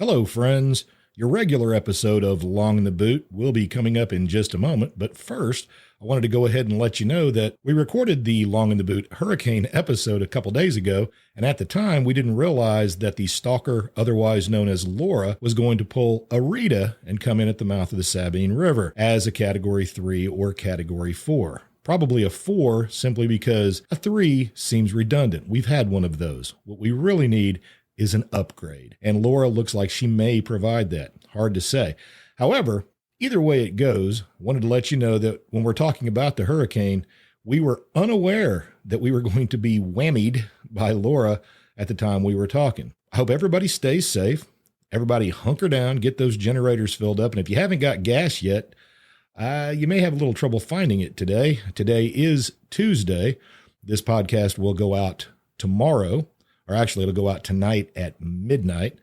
Hello, friends. Your regular episode of Long in the Boot will be coming up in just a moment, but first, I wanted to go ahead and let you know that we recorded the Long in the Boot hurricane episode a couple days ago, and at the time, we didn't realize that the stalker, otherwise known as Laura, was going to pull a Rita and come in at the mouth of the Sabine River as a Category 3 or Category 4. Probably a 4 simply because a 3 seems redundant. We've had one of those. What we really need is an upgrade, and Laura looks like she may provide that. Hard to say. However, either way it goes, I wanted to let you know that when we're talking about the hurricane, we were unaware that we were going to be whammied by Laura at the time we were talking. I hope everybody stays safe. Everybody hunker down, get those generators filled up, and if you haven't got gas yet, you may have a little trouble finding it today. Today is Tuesday. This podcast will go out tomorrow. Or actually, it'll go out tonight at midnight,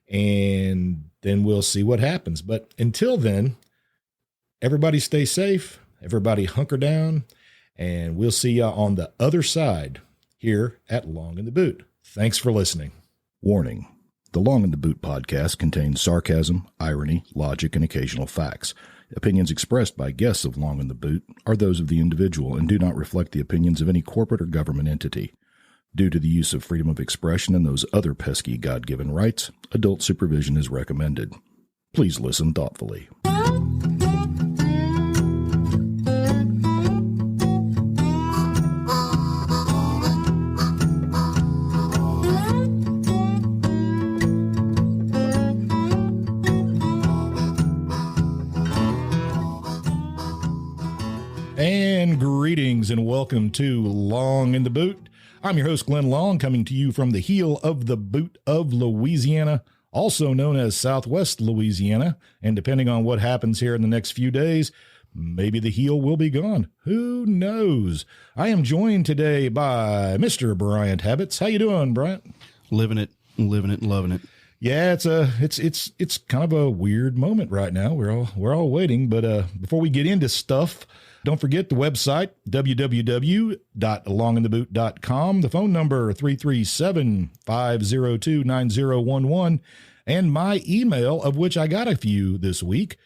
and then we'll see what happens. But until then, everybody stay safe, everybody hunker down, and we'll see you on the other side here at Long in the Boot. Thanks for listening. Warning. The Long in the Boot podcast contains sarcasm, irony, logic, and occasional facts. Opinions expressed by guests of Long in the Boot are those of the individual and do not reflect the opinions of any corporate or government entity. Due to the use of freedom of expression and those other pesky God-given rights, adult supervision is recommended. Please listen thoughtfully. And greetings and welcome to Long in the Boot. I'm your host, Glenn Long, coming to you from the heel of the boot of Louisiana, also known as Southwest Louisiana. And depending on what happens here in the next few days, maybe the heel will be gone. Who knows? I am joined today by Mr. Bryant Habz. How you doing, Bryant? Living it, loving it. Yeah, it's kind of a weird moment right now. We're all waiting, but before we get into stuff, don't forget the website, www.longintheboot.com, the phone number 337-502-9011, and my email, of which I got a few this week,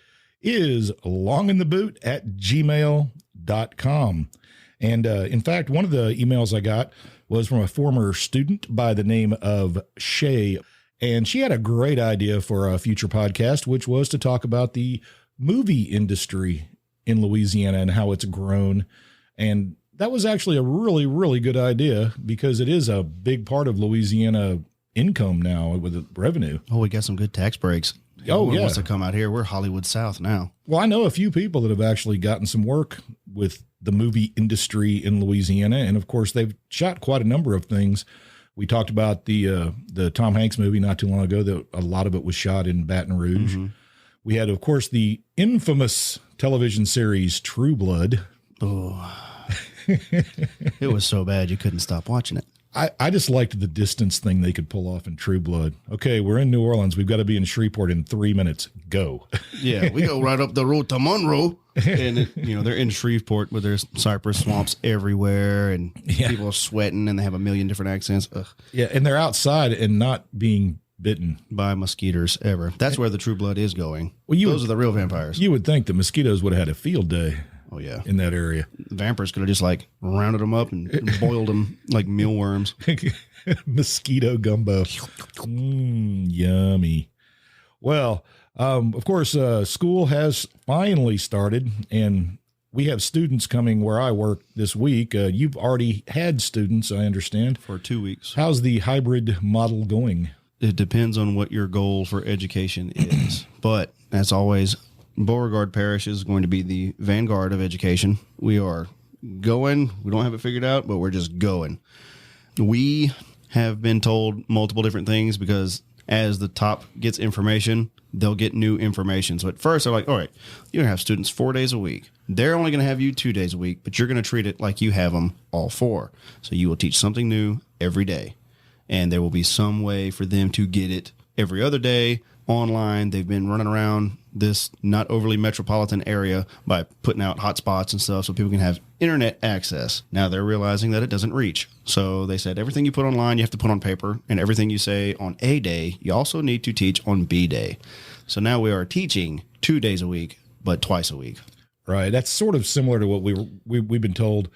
is longintheboot@gmail.com. And in fact, one of the emails I got was from a former student by the name of Shay, and she had a great idea for a future podcast, which was to talk about the movie industry in Louisiana and how it's grown. And that was actually a really, really good idea because it is a big part of Louisiana income now with the revenue. Oh, we got some good tax breaks. Oh, yeah. Wants to come out here. We're Hollywood South now. Well, I know a few people that have actually gotten some work with the movie industry in Louisiana. And of course, they've shot quite a number of things. We talked about the Tom Hanks movie not too long ago, that a lot of it was shot in Baton Rouge. Mm-hmm. We had, of course, the infamous television series True Blood. Oh, it was so bad you couldn't stop watching it. I just liked the distance thing they could pull off in True Blood. Okay, we're in New Orleans. We've got to be in Shreveport in 3 minutes. Go. Yeah, we go right up the road to Monroe. And, they're in Shreveport where there's cypress swamps everywhere and people are sweating and they have a million different accents. Ugh. Yeah, and they're outside and not being bitten by mosquitoes ever. That's where the True Blood is going. Well, those are the real vampires. You would think the mosquitoes would have had a field day. Oh, yeah. In that area. The vampires could have just rounded them up and boiled them like mealworms. Mosquito gumbo. Yummy. Well, of course, school has finally started, and we have students coming where I work this week. You've already had students, I understand. For 2 weeks. How's the hybrid model going? It depends on what your goal for education is. But as always, Beauregard Parish is going to be the vanguard of education. We are going. We don't have it figured out, but we're just going. We have been told multiple different things because as the top gets information, they'll get new information. So at first they're like, all right, you're going to have students 4 days a week. They're only going to have you 2 days a week, but you're going to treat it like you have them all 4. So you will teach something new every day. And there will be some way for them to get it every other day online. They've been running around this not overly metropolitan area by putting out hotspots and stuff so people can have internet access. Now they're realizing that it doesn't reach. So they said everything you put online, you have to put on paper, and everything you say on A day, you also need to teach on B day. So now we are teaching 2 days a week, but twice a week. Right. That's sort of similar to what we've been told.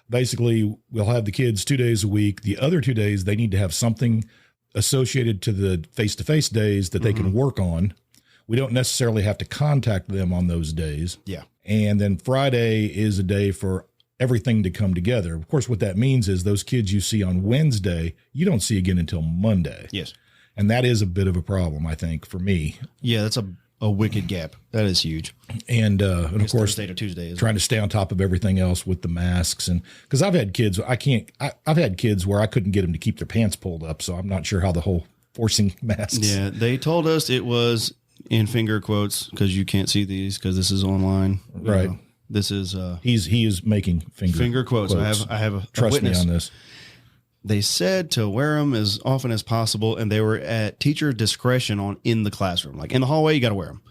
Basically, we'll have the kids 2 days a week. The other 2 days, they need to have something associated to the face-to-face days that they can work on. We don't necessarily have to contact them on those days. Yeah. And then Friday is a day for everything to come together. Of course, what that means is those kids you see on Wednesday, you don't see again until Monday. Yes. And that is a bit of a problem, I think, for me. Yeah, that's a wicked gap. That is huge. And of course, Thursday to Tuesday is trying to stay on top of everything else with the masks. And because I've had kids, I've had kids where I couldn't get them to keep their pants pulled up. So I'm not sure how the whole forcing masks. Yeah, they told us it was in finger quotes because you can't see these because this is online. Right. This is he is making finger quotes. I have a trust witness. me on this. They said to wear them as often as possible, and they were at teacher discretion in the classroom. Like in the hallway, you got to wear them.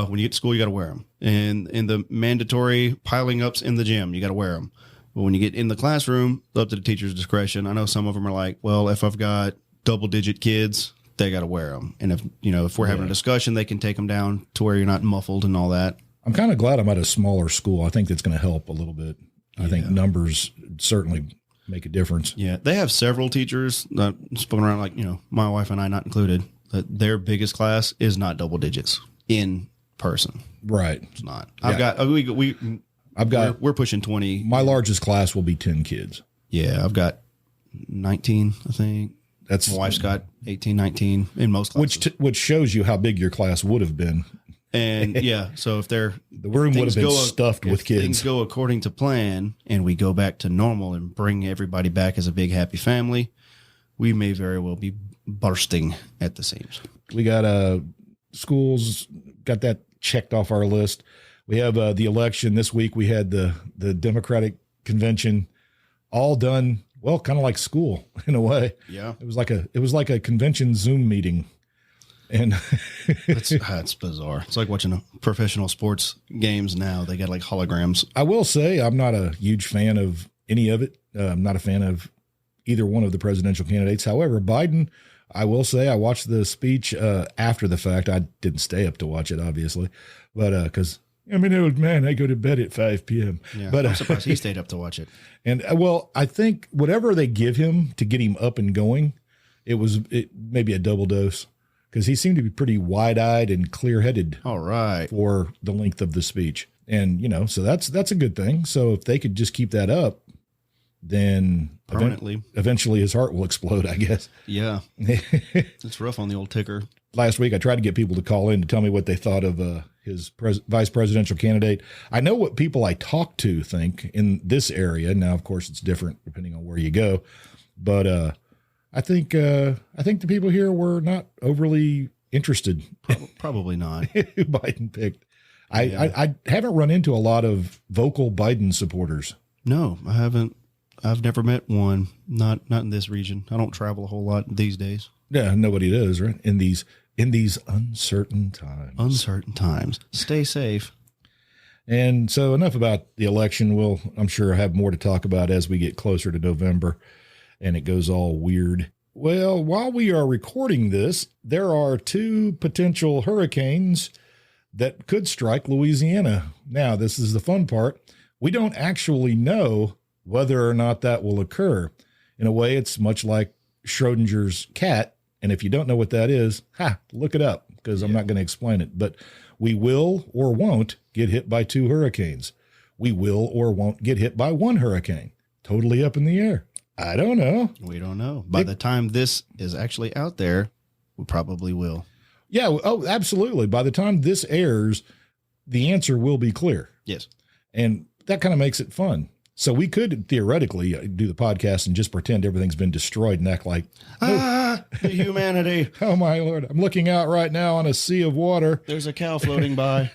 When you get to school, you got to wear them. And in the mandatory piling ups in the gym, you got to wear them. But when you get in the classroom, it's up to the teacher's discretion. I know some of them are like, well, if I've got double-digit kids, they got to wear them. And if we're having a discussion, they can take them down to where you're not muffled and all that. I'm kind of glad I'm at a smaller school. I think that's going to help a little bit. I think numbers certainly make a difference. Yeah, they have several teachers that spun around, like, my wife and I not included, that their biggest class is not double digits in person. Right. It's not. Yeah. We're pushing 20. My largest class will be 10 kids. Yeah, I've got 19, I think. My wife's got 18, 19 in most classes. Which shows you how big your class would have been. And yeah, so if the room would have been stuffed with kids. Things go according to plan and we go back to normal and bring everybody back as a big happy family, we may very well be bursting at the seams. We got schools, got that checked off our list. We have the election this week. We had the Democratic convention all done. Well, kind of like school in a way. Yeah. It was like a convention Zoom meeting. And that's bizarre. It's like watching professional sports games now. They got like holograms. I will say I'm not a huge fan of any of it. I'm not a fan of either one of the presidential candidates. However, Biden, I will say I watched the speech after the fact. I didn't stay up to watch it, obviously, but because I'm an old man, I go to bed at 5 p.m. Yeah, but I'm surprised he stayed up to watch it. And well, I think whatever they give him to get him up and going, it maybe a double dose. Because he seemed to be pretty wide-eyed and clear-headed. All right. For the length of the speech. And, so that's a good thing. So if they could just keep that up, then eventually his heart will explode, I guess. Yeah. It's rough on the old ticker. Last week, I tried to get people to call in to tell me what they thought of his vice presidential candidate. I know what people I talk to think in this area. Now, of course, it's different depending on where you go. But I think the people here were not overly interested. Probably not. Who Biden picked. I haven't run into a lot of vocal Biden supporters. No, I haven't. I've never met one. Not in this region. I don't travel a whole lot these days. Yeah, nobody does, right? In these uncertain times. Uncertain times. Stay safe. And so enough about the election. We'll, I'm sure, have more to talk about as we get closer to November. And it goes all weird. Well, while we are recording this, there are 2 potential hurricanes that could strike Louisiana. Now, this is the fun part. We don't actually know whether or not that will occur. In a way, it's much like Schrodinger's cat. And if you don't know what that is, look it up, because I'm not going to explain it. But we will or won't get hit by 2 hurricanes. We will or won't get hit by 1 hurricane. Totally up in the air. I don't know. We don't know. By the time this is actually out there, we probably will. Yeah. Oh, absolutely. By the time this airs, the answer will be clear. Yes. And that kind of makes it fun. So we could theoretically do the podcast and just pretend everything's been destroyed and act like, the humanity. Oh, my Lord. I'm looking out right now on a sea of water. There's a cow floating by.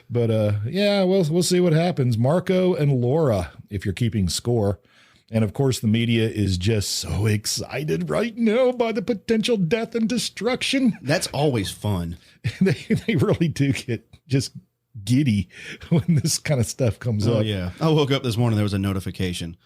But, yeah, we'll see what happens. Marco and Laura, if you're keeping score, And of course, the media is just so excited right now by the potential death and destruction. That's always fun. They really do get just giddy when this kind of stuff comes up. Yeah. I woke up this morning, there was a notification.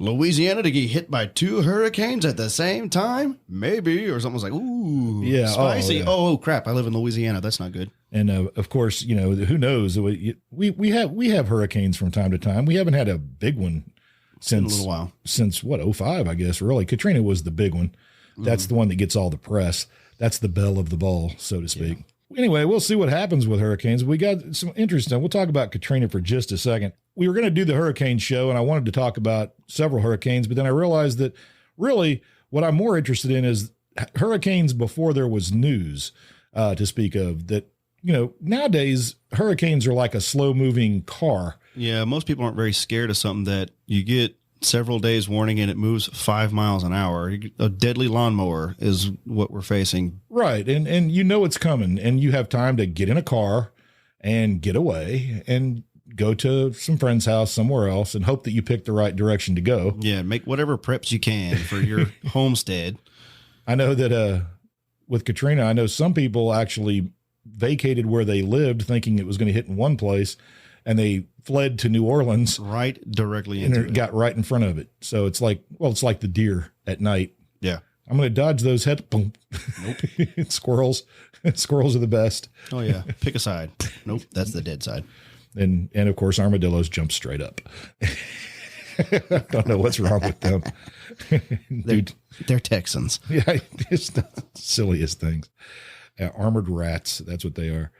Louisiana to get hit by 2 hurricanes at the same time? Maybe. Or someone was like, ooh, Yeah. spicy. Oh, yeah. Crap. I live in Louisiana. That's not good. And of course, who knows? We have hurricanes from time to time. We haven't had a big one since a little while. Since what, 05, I guess, really. Katrina was the big one. That's the one that gets all the press. That's the belle of the ball, so to speak. Yeah. Anyway, we'll see what happens with hurricanes. We got some interesting. We'll talk about Katrina for just a second. We were going to do the hurricane show, and I wanted to talk about several hurricanes, but then I realized that really what I'm more interested in is hurricanes before there was news to speak of. That, nowadays hurricanes are like a slow moving car. Yeah, most people aren't very scared of something that you get several days warning and it moves 5 miles an hour. A deadly lawnmower is what we're facing. Right. And it's coming, and you have time to get in a car and get away and go to some friend's house somewhere else and hope that you pick the right direction to go. Yeah, make whatever preps you can for your homestead. I know that with Katrina, I know some people actually vacated where they lived thinking it was going to hit in one place, and they fled to New Orleans. Right directly into it. Got right in front of it. So it's like the deer at night. Yeah. I'm going to dodge those heads. Boom. Nope. Squirrels. Squirrels are the best. Oh, yeah. Pick a side. Nope. That's the dead side. And of course, armadillos jump straight up. I don't know what's wrong with them. They're Texans. Yeah, it's the silliest things. Armored rats, that's what they are.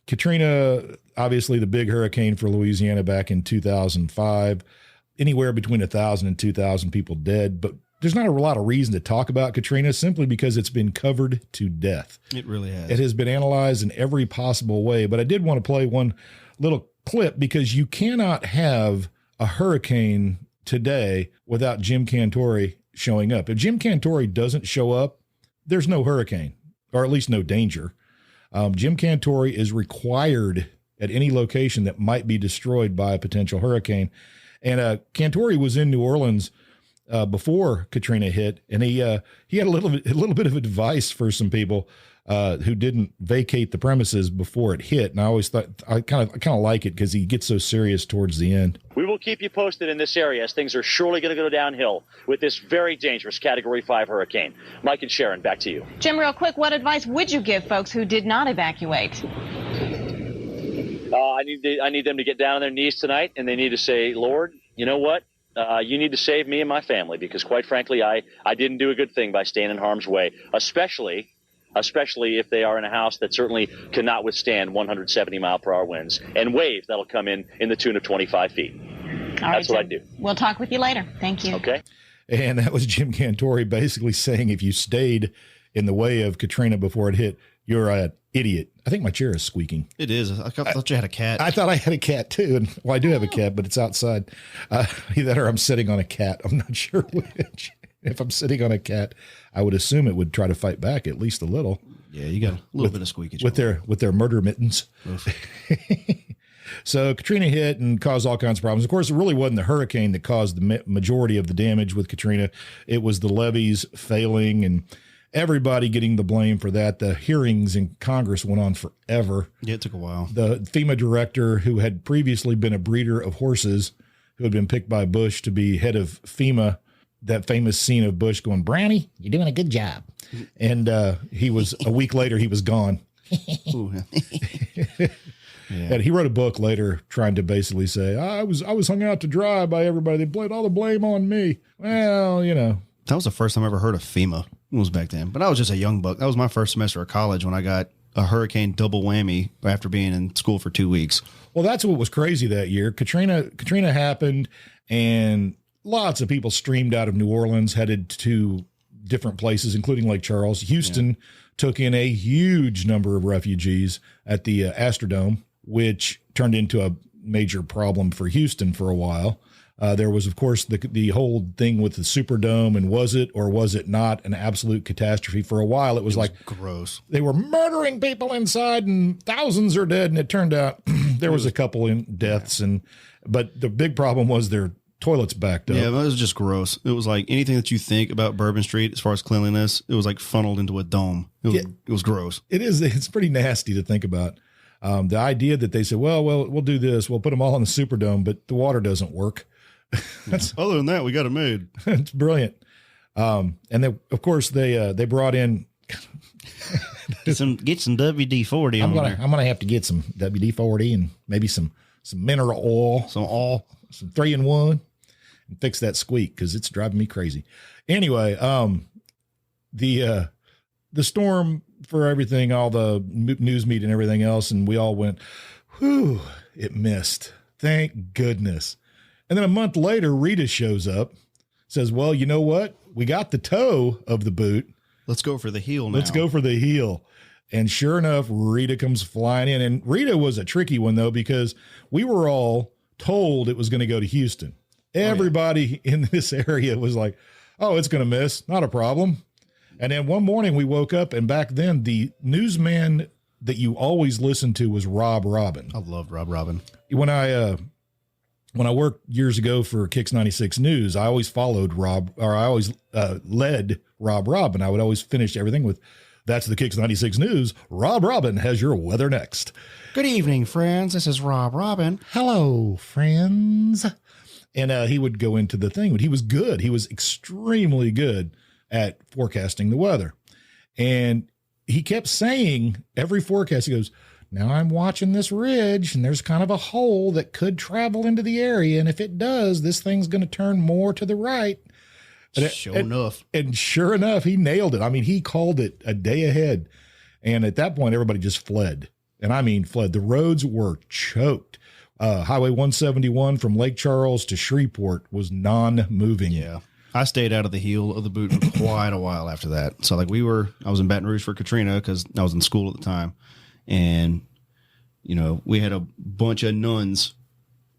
Katrina, obviously the big hurricane for Louisiana back in 2005. Anywhere between 1,000 and 2,000 people dead. But there's not a lot of reason to talk about Katrina simply because it's been covered to death. It really has. It has been analyzed in every possible way. But I did want to play one little clip because you cannot have a hurricane today without Jim Cantore showing up. If Jim Cantore doesn't show up, there's no hurricane, or at least no danger. Jim Cantore is required at any location that might be destroyed by a potential hurricane. And Cantore was in New Orleans before Katrina hit, and he had a little bit of advice for some people who didn't vacate the premises before it hit. And I always thought I kind of like it because he gets so serious towards the end. We will keep you posted in this area as things are surely going to go downhill with this very dangerous Category 5 hurricane. Mike and Sharon, back to you. Jim, real quick, what advice would you give folks who did not evacuate? I need them to get down on their knees tonight, and they need to say, Lord, you know what? You need to save me and my family, because quite frankly, I didn't do a good thing by staying in harm's way, especially if they are in a house that certainly cannot withstand 170-mile-per-hour winds and waves that'll come in the tune of 25 feet. That's what I do. We'll talk with you later. Thank you. Okay. And that was Jim Cantore basically saying if you stayed in the way of Katrina before it hit, you're an idiot. I think my chair is squeaking. It is. I thought you had a cat. I thought I had a cat too. And well, I do have a cat, but it's outside. Either I'm sitting on a cat. I'm not sure which. If I'm sitting on a cat, I would assume it would try to fight back at least a little. Yeah, you got a little bit of squeakage with their murder mittens. So Katrina hit and caused all kinds of problems. Of course, it really wasn't the hurricane that caused the majority of the damage with Katrina. It was the levees failing and everybody getting the blame for that. The hearings in Congress went on forever. Yeah, it took a while. The FEMA director, who had previously been a breeder of horses, who had been picked by Bush to be head of FEMA, that famous scene of Bush going, Brownie, you're doing a good job. And he was a week later, he was gone. Yeah. And he wrote a book later trying to basically say, I was hung out to dry by everybody. They played all the blame on me. Well, That was the first time I ever heard of FEMA. It was back then. But I was just a young buck. That was my first semester of college when I got a hurricane double whammy after being in school for 2 weeks. Well, that's what was crazy that year. Katrina happened, and lots of people streamed out of New Orleans, headed to different places, including Lake Charles. Houston took in a huge number of refugees at the Astrodome, which turned into a major problem for Houston for a while. There was, of course, the whole thing with the Superdome, and was it or was it not an absolute catastrophe? For a while, it was like gross. They were murdering people inside, and thousands are dead. And it turned out there was a couple in deaths, but the big problem was their toilets backed up. Yeah, it was just gross. It was like anything that you think about Bourbon Street as far as cleanliness, it was like funneled into a dome. It was gross. It is. It's pretty nasty to think about. The idea that they said, well, we'll do this. We'll put them all in the Superdome, but the water doesn't work. Other than that, we got it made. It's brilliant. And then, of course, they brought in. Get some WD-40 on there. I'm gonna have to get some WD-40 and maybe some mineral oil, some 3-in-1, and fix that squeak because it's driving me crazy. Anyway, the storm for everything, all the news media and everything else, and we all went, whew, it missed. Thank goodness. And then a month later, Rita shows up, says, well, you know what? We got the toe of the boot. Let's go for the heel now. Let's go for the heel. And sure enough, Rita comes flying in. And Rita was a tricky one, though, because we were all told it was going to go to Houston. Everybody in this area was like, oh, it's going to miss. Not a problem. And then one morning we woke up, and back then the newsman that you always listened to was Rob Robin. I loved Rob Robin. When I worked years ago for Kicks 96 News, I always followed Rob, or I always led Rob Robin. I would always finish everything with, that's the Kicks 96 News. Rob Robin has your weather next. Good evening, friends. This is Rob Robin. Hello, friends. And he would go into the thing, but he was good. He was extremely good at forecasting the weather. And he kept saying every forecast, he goes, now I'm watching this ridge and there's kind of a hole that could travel into the area. And if it does, this thing's going to turn more to the right. Sure enough. And sure enough, he nailed it. I mean, he called it a day ahead. And at that point, everybody just fled. And I mean, fled. The roads were choked. Highway 171 from Lake Charles to Shreveport was non-moving. Yeah. I stayed out of the heel of the boot for quite a while after that. So like I was in Baton Rouge for Katrina because I was in school at the time. And, you know, we had a bunch of nuns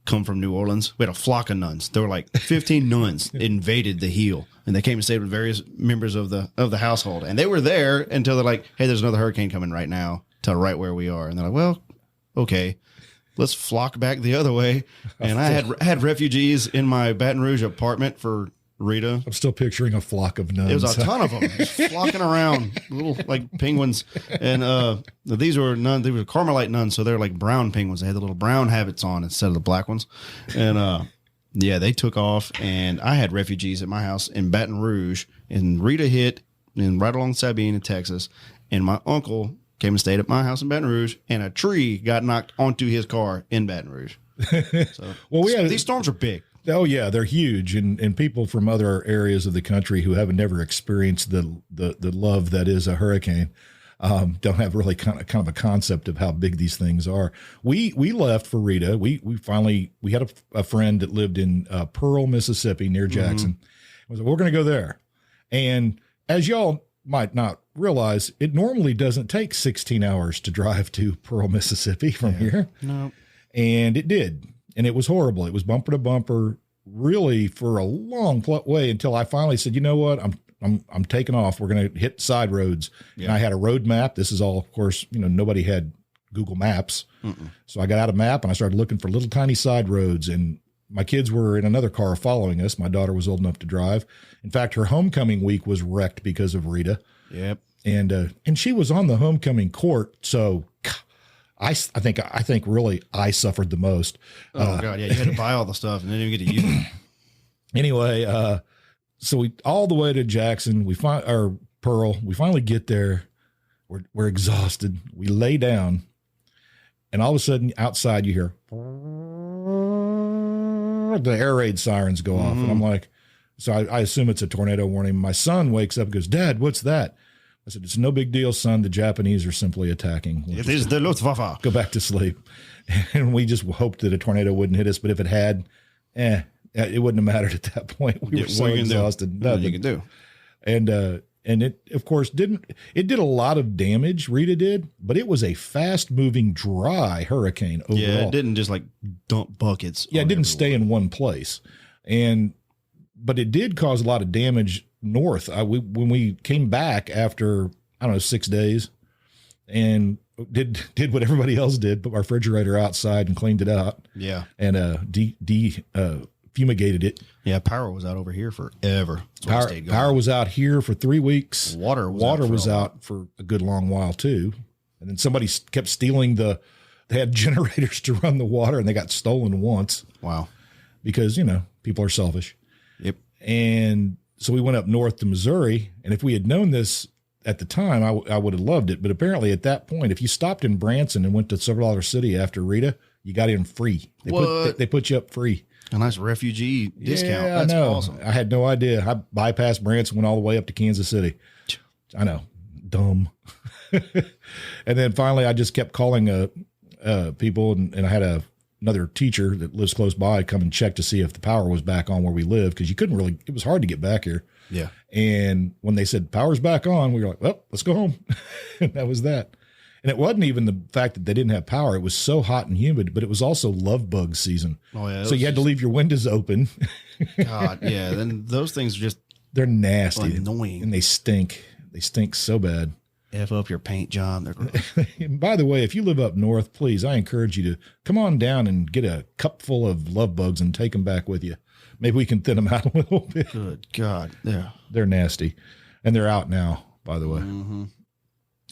come from New Orleans. We had a flock of nuns. There were like 15 nuns invaded the heel, and they came and stayed with various members of the household. And they were there until they're like, hey, there's another hurricane coming right now to right where we are. And they're like, well, okay, let's flock back the other way. And I had refugees in my Baton Rouge apartment for Rita. I'm still picturing a flock of nuns. It was a ton of them just flocking around, little like penguins. And these were nuns. They were Carmelite nuns, so they're like brown penguins. They had the little brown habits on instead of the black ones. And yeah, they took off. And I had refugees at my house in Baton Rouge. And Rita hit and right along Sabine in Texas. And my uncle came and stayed at my house in Baton Rouge. And a tree got knocked onto his car in Baton Rouge. So well, these storms are big. Oh yeah, they're huge, and people from other areas of the country who haven't never experienced the love that is a hurricane don't have really kind of a concept of how big these things are. We left for Rita. We had a friend that lived in Pearl, Mississippi, near Jackson. We said, we're going to go there, and as y'all might not realize, it normally doesn't take 16 hours to drive to Pearl, Mississippi from here. No, and it did. And it was horrible. It was bumper to bumper, really, for a long way until I finally said, you know what, I'm taking off. We're going to hit side roads. Yeah. And I had a road map. This is all, of course, you know, nobody had Google Maps. So I got out a map and I started looking for little tiny side roads. And my kids were in another car following us. My daughter was old enough to drive. In fact, her homecoming week was wrecked because of Rita. Yep. And she was on the homecoming court. So I think really I suffered the most. Oh God. Yeah. You had to buy all the stuff and then you get to use it. Anyway, so we all the way to Jackson, Pearl, we finally get there. We're exhausted. We lay down and all of a sudden outside you hear the air raid sirens go off. And I'm like, so I assume it's a tornado warning. My son wakes up and goes, Dad, what's that? I said, it's no big deal, son. The Japanese are simply attacking. It is the Luftwaffe. Go back to sleep. And we just hoped that a tornado wouldn't hit us. But if it had, it wouldn't have mattered at that point. We were so exhausted. Nothing you can do. And it, of course, did a lot of damage. Rita did, but it was a fast moving, dry hurricane overall. Yeah, it didn't just like dump buckets. Yeah, it didn't stay in one place. But it did cause a lot of damage north. When we came back after, 6 days and did what everybody else did, put our refrigerator outside and cleaned it out. Yeah. And fumigated it. Yeah, power was out over here forever. That's why I stayed going. Power was out here for 3 weeks. Water was out for a good long while too. And then somebody kept stealing they had generators to run the water, and they got stolen once. Wow. Because, people are selfish. Yep. And so we went up north to Missouri, and if we had known this at the time, I would have loved it. But apparently at that point, if you stopped in Branson and went to Silver City after Rita, you got in free. They put you up free. A nice refugee discount. Yeah, That's I know. awesome. I had no idea. I bypassed Branson, went all the way up to Kansas City. I know. Dumb. And then finally, I just kept calling people, and I had another teacher that lives close by come and check to see if the power was back on where we live, because you couldn't really, it was hard to get back here. Yeah. And when they said power's back on, we were like, well, let's go home. And that was that. And it wasn't even the fact that they didn't have power. It was so hot and humid, but it was also love bug season. Oh, yeah. So you had to leave your windows open. God, yeah. Then those things are just They're nasty. annoying. And they stink. They stink so bad. F up your paint job. They're gross. And by the way, if you live up north, please, I encourage you to come on down and get a cup full of love bugs and take them back with you. Maybe we can thin them out a little bit. Good God. Yeah. They're nasty. And they're out now, by the way. Mm-hmm.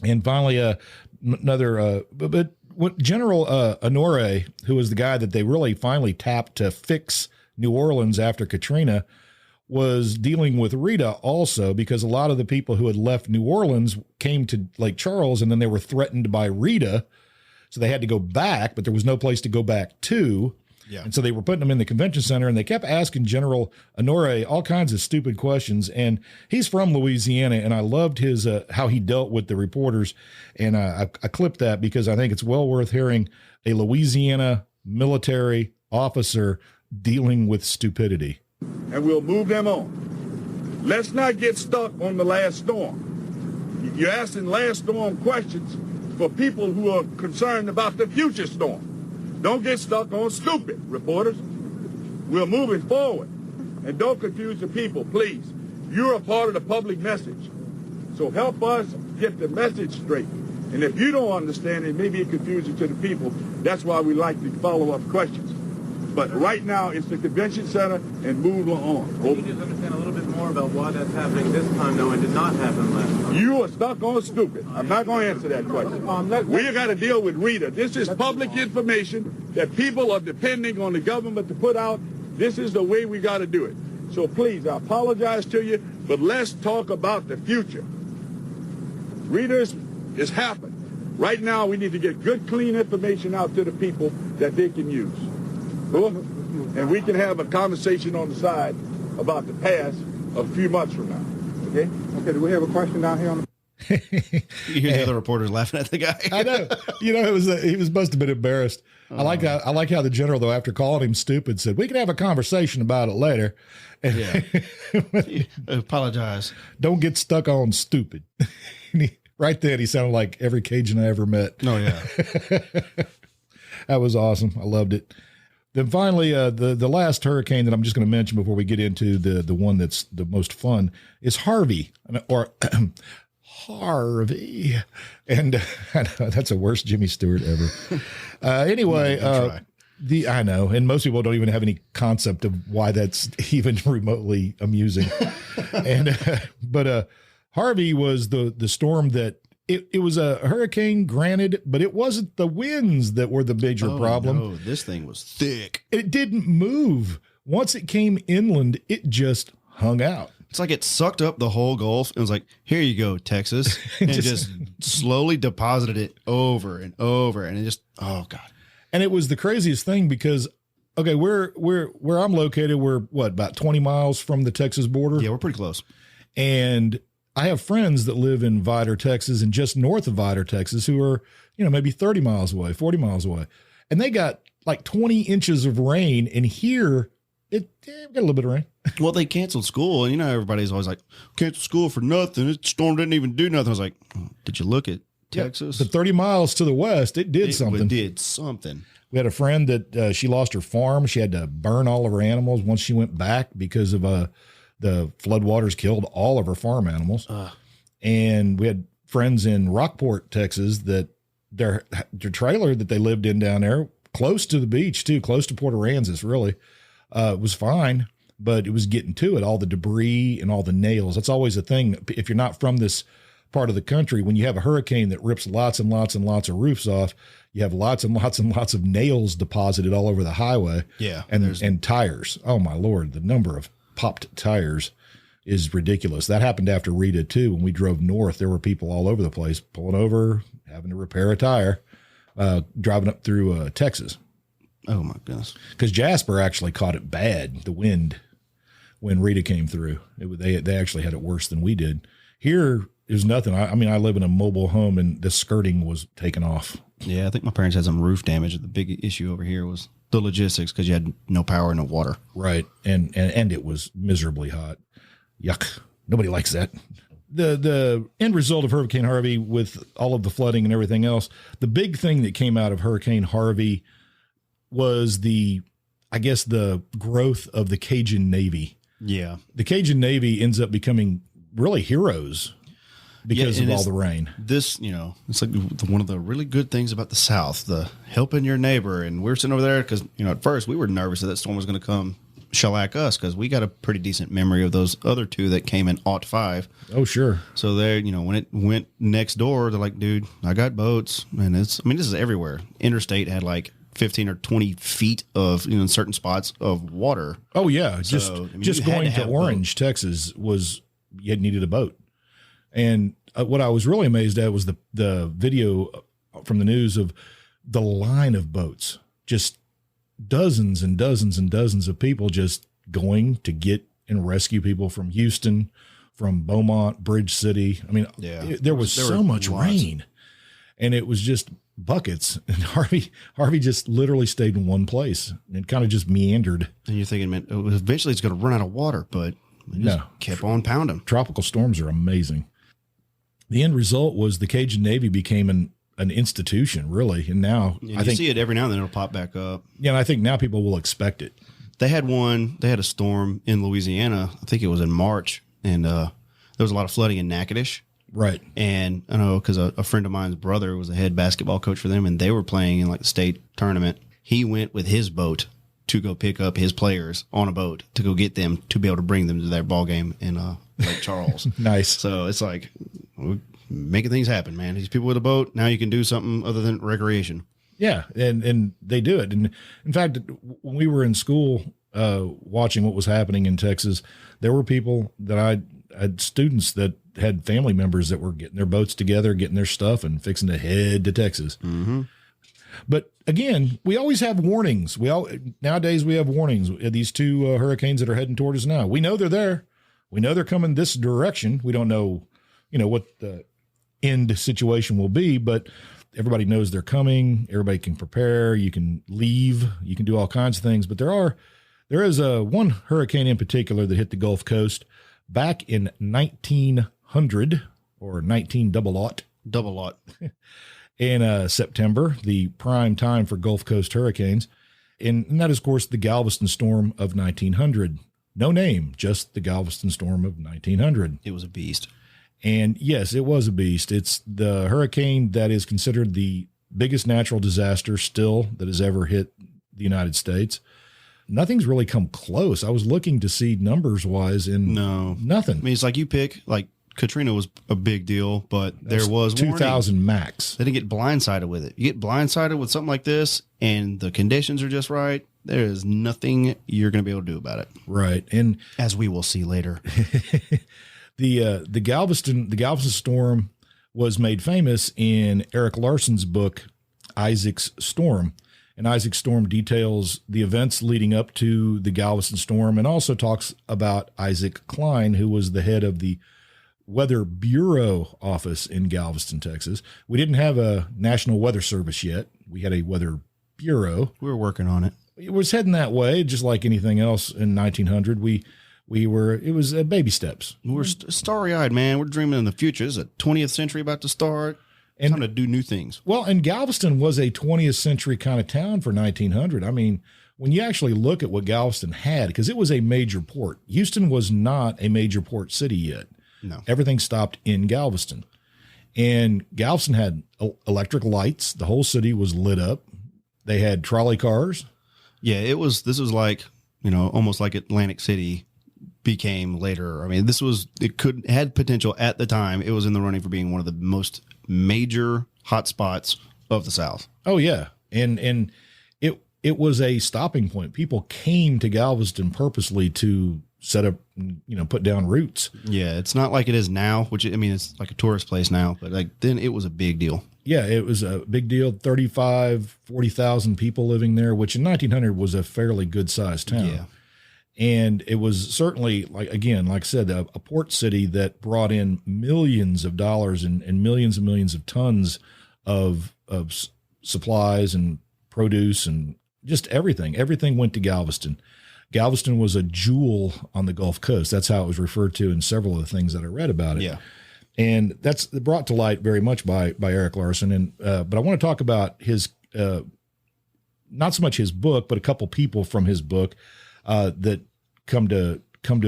And finally, another, but General Honore, who was the guy that they really finally tapped to fix New Orleans after Katrina, was dealing with Rita also, because a lot of the people who had left New Orleans came to Lake Charles, and then they were threatened by Rita. So they had to go back, but there was no place to go back to. Yeah. And so they were putting them in the convention center, and they kept asking General Honore all kinds of stupid questions. And he's from Louisiana, and I loved his how he dealt with the reporters. And I clipped that because I think it's well worth hearing a Louisiana military officer dealing with stupidity. And we'll move them on. Let's not get stuck on the last storm. You're asking last storm questions for people who are concerned about the future storm. Don't get stuck on stupid, reporters. We're moving forward. And don't confuse the people, please. You're a part of the public message. So help us get the message straight. And if you don't understand it, maybe it confuses to the people. That's why we like the follow-up questions. But right now, it's the convention center, and move on. Can you just understand a little bit more about why that's happening this time, though, and did not happen last time? You are stuck on stupid. I'm not going to answer that question. We got to deal with Rita. This is public information that people are depending on the government to put out. This is the way we got to do it. So please, I apologize to you, but let's talk about the future. Rita is happened. Right now, we need to get good, clean information out to the people that they can use. Cool? And we can have a conversation on the side about the past a few months from now. Okay? Okay, do we have a question down here on the... You hear the other reporters laughing at the guy. I know. He must have been embarrassed. I like how the general, though, after calling him stupid, said, we can have a conversation about it later. Yeah. Apologize. Don't get stuck on stupid. Right then, he sounded like every Cajun I ever met. Oh, yeah. That was awesome. I loved it. Then finally, the last hurricane that I'm just going to mention before we get into the one that's the most fun is Harvey, or Harvey. And I know, that's the worst Jimmy Stewart ever. Anyway, I know, and most people don't even have any concept of why that's even remotely amusing. But Harvey was the storm that it was a hurricane, granted, but it wasn't the winds that were the major problem. No, this thing was thick. It didn't move. Once it came inland, it just hung out. It's like it sucked up the whole Gulf and was like, here you go, Texas. And just slowly deposited it over and over. And it just, oh, God. And it was the craziest thing because, okay, where I'm located, we're about 20 miles from the Texas border? Yeah, we're pretty close. And I have friends that live in Vidor, Texas, and just north of Vidor, Texas, who are, maybe 30 miles away, 40 miles away. And they got like 20 inches of rain. And here, it got a little bit of rain. Well, they canceled school. And, everybody's always like, canceled school for nothing. The storm didn't even do nothing. I was like, did you look at Texas? The 30 miles to the west, it did something. It did something. We had a friend that she lost her farm. She had to burn all of her animals once she went back because of the floodwaters killed all of her farm animals. And we had friends in Rockport, Texas, that their trailer that they lived in down there, close to the beach too, close to Port Aransas, really, It was fine, but it was getting to it, all the debris and all the nails. That's always a thing. If you're not from this part of the country, when you have a hurricane that rips lots and lots and lots of roofs off, you have lots and lots and lots of nails deposited all over the highway. Yeah. And tires. Oh my Lord. The number of popped tires is ridiculous. That happened after Rita too. When we drove north, there were people all over the place pulling over, having to repair a tire, driving up through Texas. Oh my goodness. Because Jasper actually caught it bad, the wind, when Rita came through. They actually had it worse than we did. Here, there's nothing. I mean, I live in a mobile home, and the skirting was taken off. Yeah, I think my parents had some roof damage. The big issue over here was the logistics because you had no power, no water. Right, and it was miserably hot. Yuck. Nobody likes that. The end result of Hurricane Harvey, with all of the flooding and everything else, the big thing that came out of Hurricane Harvey was the growth of the Cajun Navy. Yeah. The Cajun Navy ends up becoming really heroes because of all the rain. This, it's like one of the really good things about the South, the helping your neighbor. And we're sitting over there because, at first we were nervous that storm was going to come shellac us because we got a pretty decent memory of those other two that came in 05. Oh, sure. So there, when it went next door, they're like, dude, I got boats. And this is everywhere. Interstate had like 15 or 20 feet of, in certain spots of water. Oh, yeah. So, just going to Orange, Texas you needed a boat. And what I was really amazed at was the video from the news of the line of boats, just dozens and dozens and dozens of people just going to get and rescue people from Houston, from Beaumont, Bridge City. I mean, there was so much rain, and it was just buckets. And Harvey just literally stayed in one place and kind of just meandered. And you're thinking, man, eventually it's going to run out of water, but it just kept on pounding. Tropical storms are amazing. The end result was the Cajun Navy became an institution, really. And now I think see it every now and then it'll pop back up. Yeah. And I think now people will expect it. They had a storm in Louisiana. I think it was in March, and there was a lot of flooding in Natchitoches. Right. And I know because a friend of mine's brother was the head basketball coach for them, and they were playing in like the state tournament. He went with his boat to go pick up his players on a boat to go get them to be able to bring them to their ball game in Lake Charles. Nice. So it's like we're making things happen, man. These people with a boat, now you can do something other than recreation. Yeah. And they do it. And in fact, when we were in school watching what was happening in Texas, there were people that I had students that had family members that were getting their boats together, getting their stuff and fixing to head to Texas. Mm-hmm. But again, we always have warnings. Nowadays we have warnings. These two hurricanes that are heading toward us now, we know they're there. We know they're coming this direction. We don't know, what the end situation will be, but everybody knows they're coming. Everybody can prepare. You can leave. You can do all kinds of things. But there is one hurricane in particular that hit the Gulf Coast back in 1900 or 19 double lot. In September, the prime time for Gulf Coast hurricanes. And that is, of course, the Galveston storm of 1900. No name, just the Galveston storm of 1900. It was a beast. And yes, it was a beast. It's the hurricane that is considered the biggest natural disaster still that has ever hit the United States. Nothing's really come close. I was looking to see numbers wise, and nothing. I mean, it's like you pick, like Katrina was a big deal, but there was 2,000 max. They didn't get blindsided with it. You get blindsided with something like this, and the conditions are just right. There is nothing you're going to be able to do about it. Right. And as we will see later, the Galveston storm was made famous in Eric Larson's book, Isaac's Storm. And Isaac's Storm details the events leading up to the Galveston storm, and also talks about Isaac Klein, who was the head of the Weather Bureau office in Galveston, Texas. We didn't have a National Weather Service yet. We had a Weather Bureau. We were working on it. It was heading that way, just like anything else in 1900. It was baby steps. We're starry-eyed, man. We're dreaming in the future. This is the 20th century about to start. It's time to do new things. Well, and Galveston was a 20th century kind of town for 1900. I mean, when you actually look at what Galveston had, because it was a major port. Houston was not a major port city yet. No. Everything stopped in Galveston. And Galveston had electric lights. The whole city was lit up. They had trolley cars. Yeah, this was like, almost like Atlantic City became later. I mean, had potential at the time. It was in the running for being one of the most major hotspots of the South. Oh yeah. And it was a stopping point. People came to Galveston purposely to set up, put down roots. Yeah. It's not like it is now, which it's like a tourist place now, but like then it was a big deal. Yeah. It was a big deal. 40,000 people living there, which in 1900 was a fairly good sized town. Yeah. And it was certainly, like I said, a port city that brought in millions of dollars and millions of tons of supplies and produce and just everything. Everything went to Galveston. Galveston was a jewel on the Gulf Coast. That's how it was referred to in several of the things that I read about it. Yeah. And that's brought to light very much by Eric Larson. And but I want to talk about his, not so much his book, but a couple people from his book that come to kind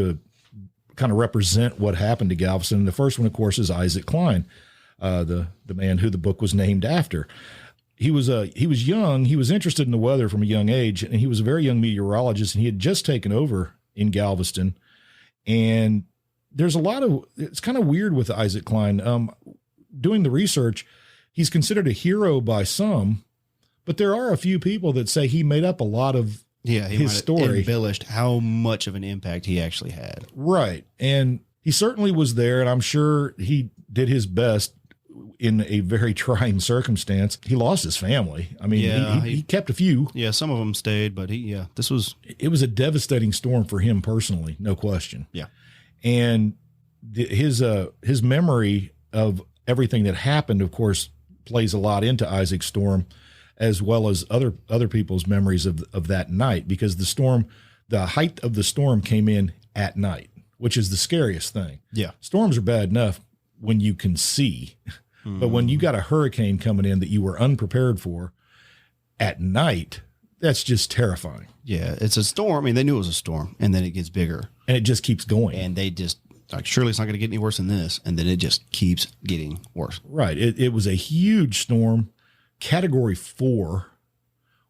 of represent what happened to Galveston. And the first one, of course, is Isaac Klein, the man who the book was named after. He was young. He was interested in the weather from a young age, and he was a very young meteorologist, and he had just taken over in Galveston. And there's it's kind of weird with Isaac Klein. Doing the research, he's considered a hero by some, but there are a few people that say he made up a lot of his story. Embellished how much of an impact he actually had. Right. And he certainly was there, and I'm sure he did his best in a very trying circumstance. He lost his family. I mean, he kept a few. Yeah, some of them stayed, but it was a devastating storm for him personally, no question. Yeah. And his memory of everything that happened, of course, plays a lot into Isaac's storm, as well as other people's memories of that night, because the height of the storm came in at night, which is the scariest thing. Yeah. Storms are bad enough when you can see, but when you got a hurricane coming in that you were unprepared for at night, that's just terrifying. Yeah. It's a storm. I mean, they knew it was a storm, and then it gets bigger and it just keeps going. And they just surely it's not going to get any worse than this. And then it just keeps getting worse. Right. It was a huge storm. Category 4,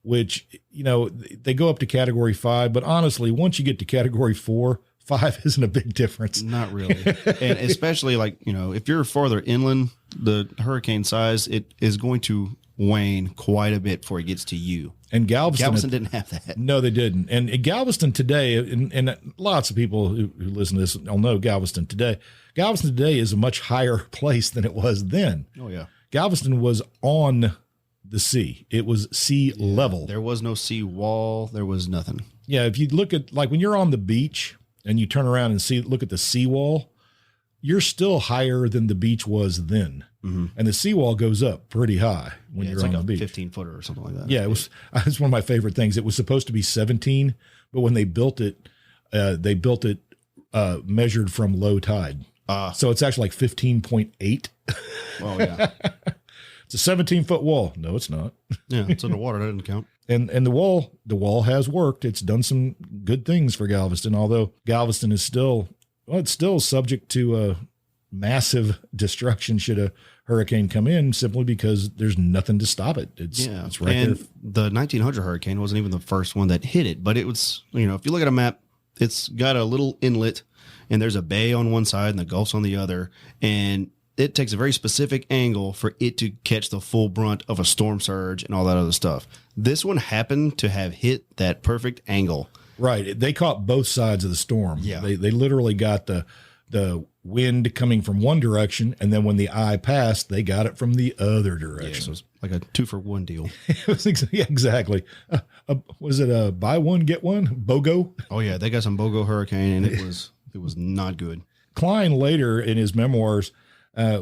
which, they go up to category 5, but honestly, once you get to category 4, 5 isn't a big difference. Not really. And especially if you're farther inland, the hurricane size, it is going to wane quite a bit before it gets to you. And Galveston didn't have that. No, they didn't. And Galveston today, and lots of people who listen to this will know Galveston today. Galveston today is a much higher place than it was then. Oh, yeah. Galveston was on the sea. It was sea level. There was no sea wall. There was nothing. Yeah. If you look at, like, when you're on the beach and you turn around and look at the seawall, you're still higher than the beach was then. Mm-hmm. And the seawall goes up pretty high when you're on the beach. 15-footer or something like that. Yeah. It's one of my favorite things. It was supposed to be 17, but when they built it measured from low tide. So it's actually like 15.8. Oh yeah. It's a 17-foot wall. No, it's not. Yeah, it's underwater. That doesn't count. And the wall has worked. It's done some good things for Galveston, although Galveston is still subject to massive destruction should a hurricane come in, simply because there's nothing to stop it. It's right and there. The 1900 hurricane wasn't even the first one that hit it, but it was, if you look at a map, it's got a little inlet and there's a bay on one side and the Gulf's on the other. And it takes a very specific angle for it to catch the full brunt of a storm surge and all that other stuff. This one happened to have hit that perfect angle. Right. They caught both sides of the storm. Yeah. They literally got the wind coming from one direction, and then when the eye passed, they got it from the other direction. Yeah, so it was like a 2-for-1 deal. It was exactly. Was it a buy one, get one? BOGO? Oh, yeah. They got some BOGO hurricane, and it was not good. Klein later in his memoirs,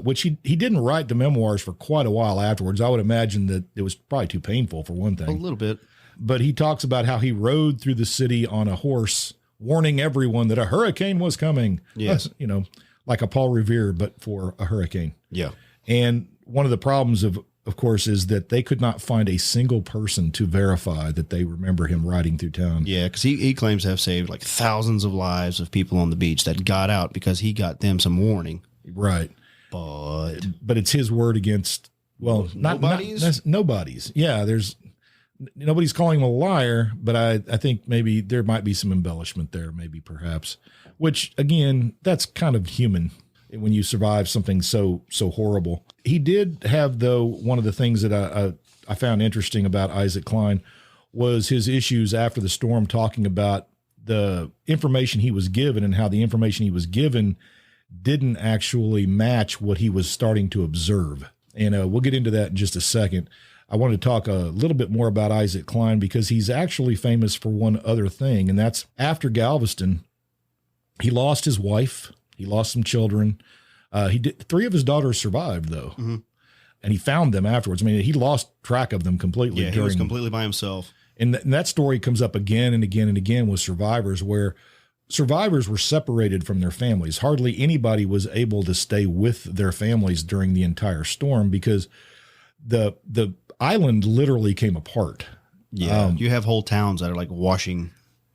which he didn't write the memoirs for quite a while afterwards. I would imagine that it was probably too painful for one thing. A little bit. But he talks about how he rode through the city on a horse, warning everyone that a hurricane was coming. Yes. Like a Paul Revere, but for a hurricane. Yeah. And one of the problems of course, is that they could not find a single person to verify that they remember him riding through town. Yeah, because he claims to have saved like thousands of lives of people on the beach that got out because he got them some warning. Right. But it's his word against, well, nobody's. Nobody's. Yeah, there's nobody's calling him a liar, but I think maybe there might be some embellishment there, maybe perhaps, which again, that's kind of human when you survive something so horrible. He did have, though, one of the things that I found interesting about Isaac Klein was his issues after the storm, talking about the information he was given and how the information he was given didn't actually match what he was starting to observe. And we'll get into that in just a second. I wanted to talk a little bit more about Isaac Klein because he's actually famous for one other thing, and that's after Galveston, he lost his wife, he lost some children. Three of his daughters survived, though, and he found them afterwards. I mean, he lost track of them completely. Yeah, he was completely by himself. And that story comes up again and again and again with survivors, where survivors were separated from their families. Hardly anybody was able to stay with their families during the entire storm because the island literally came apart. Yeah. You have whole towns that are like washing,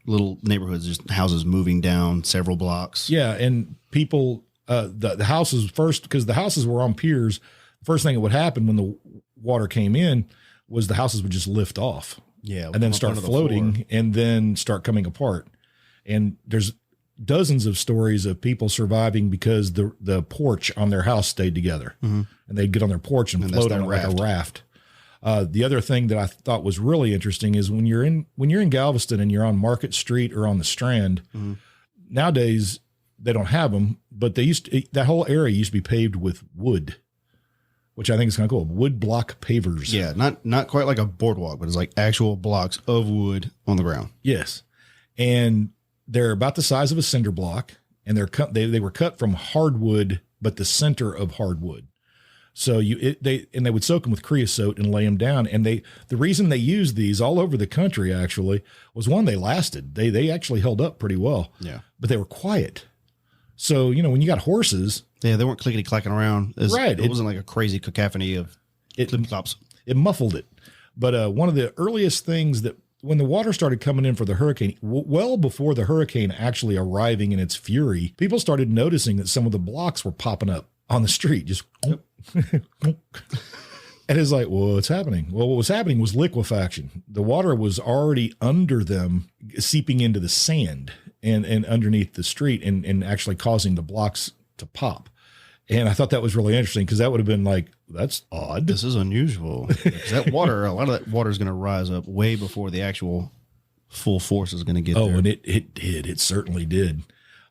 little neighborhoods, just houses moving down several blocks. Yeah. And people, the houses first, because the houses were on piers. First thing that would happen when the water came in was the houses would just lift off. Yeah. And then start floating and then start coming apart. And there's dozens of stories of people surviving because the porch on their house stayed together, and they'd get on their porch and float on it like a raft. The other thing that I thought was really interesting is when you're in Galveston and you're on Market Street or on the Strand, nowadays they don't have them, but that whole area used to be paved with wood, which I think is kind of cool. Wood block pavers. Yeah. Not quite like a boardwalk, but it's like actual blocks of wood on the ground. Yes. And they're about the size of a cinder block, and they were cut from hardwood, but the center of hardwood. So they would soak them with creosote and lay them down. And the reason they used these all over the country actually was, one, they lasted. They actually held up pretty well. Yeah. But they were quiet. So, when you got horses. Yeah, they weren't clickety clacking around. Right. It wasn't like a crazy cacophony of clip clops. It muffled it. But one of the earliest things that, when the water started coming in for the hurricane, well before the hurricane actually arriving in its fury, people started noticing that some of the blocks were popping up on the street. Just, and it's like, well, what's happening? Well, what was happening was liquefaction. The water was already under them, seeping into the sand and underneath the street and actually causing the blocks to pop. And I thought that was really interesting because that would have been like, that's odd. This is unusual. That water, a lot of that water is going to rise up way before the actual full force is going to get there. Oh, and it did. It certainly did.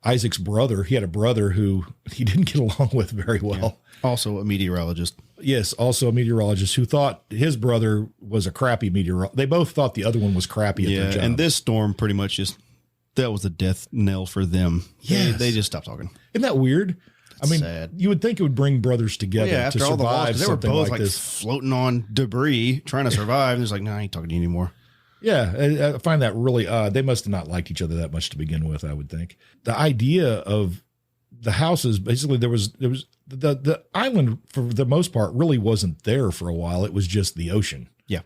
Isaac's brother, he had a brother who he didn't get along with very well. Yeah. Also a meteorologist. Yes, also a meteorologist who thought his brother was a crappy meteorologist. They both thought the other one was crappy at their job. And this storm pretty much that was the death knell for them. Yes. They just stopped talking. Isn't that weird? Sad. You would think it would bring brothers together after to all the survive loss, they were both like this. floating on debris, trying to survive. And it's like, I ain't talking to you anymore. Yeah, I find that really odd. They must have not liked each other that much to begin with, I would think. The idea of the houses, basically there was the island for the most part really wasn't there for a while. It was just the ocean. Yeah.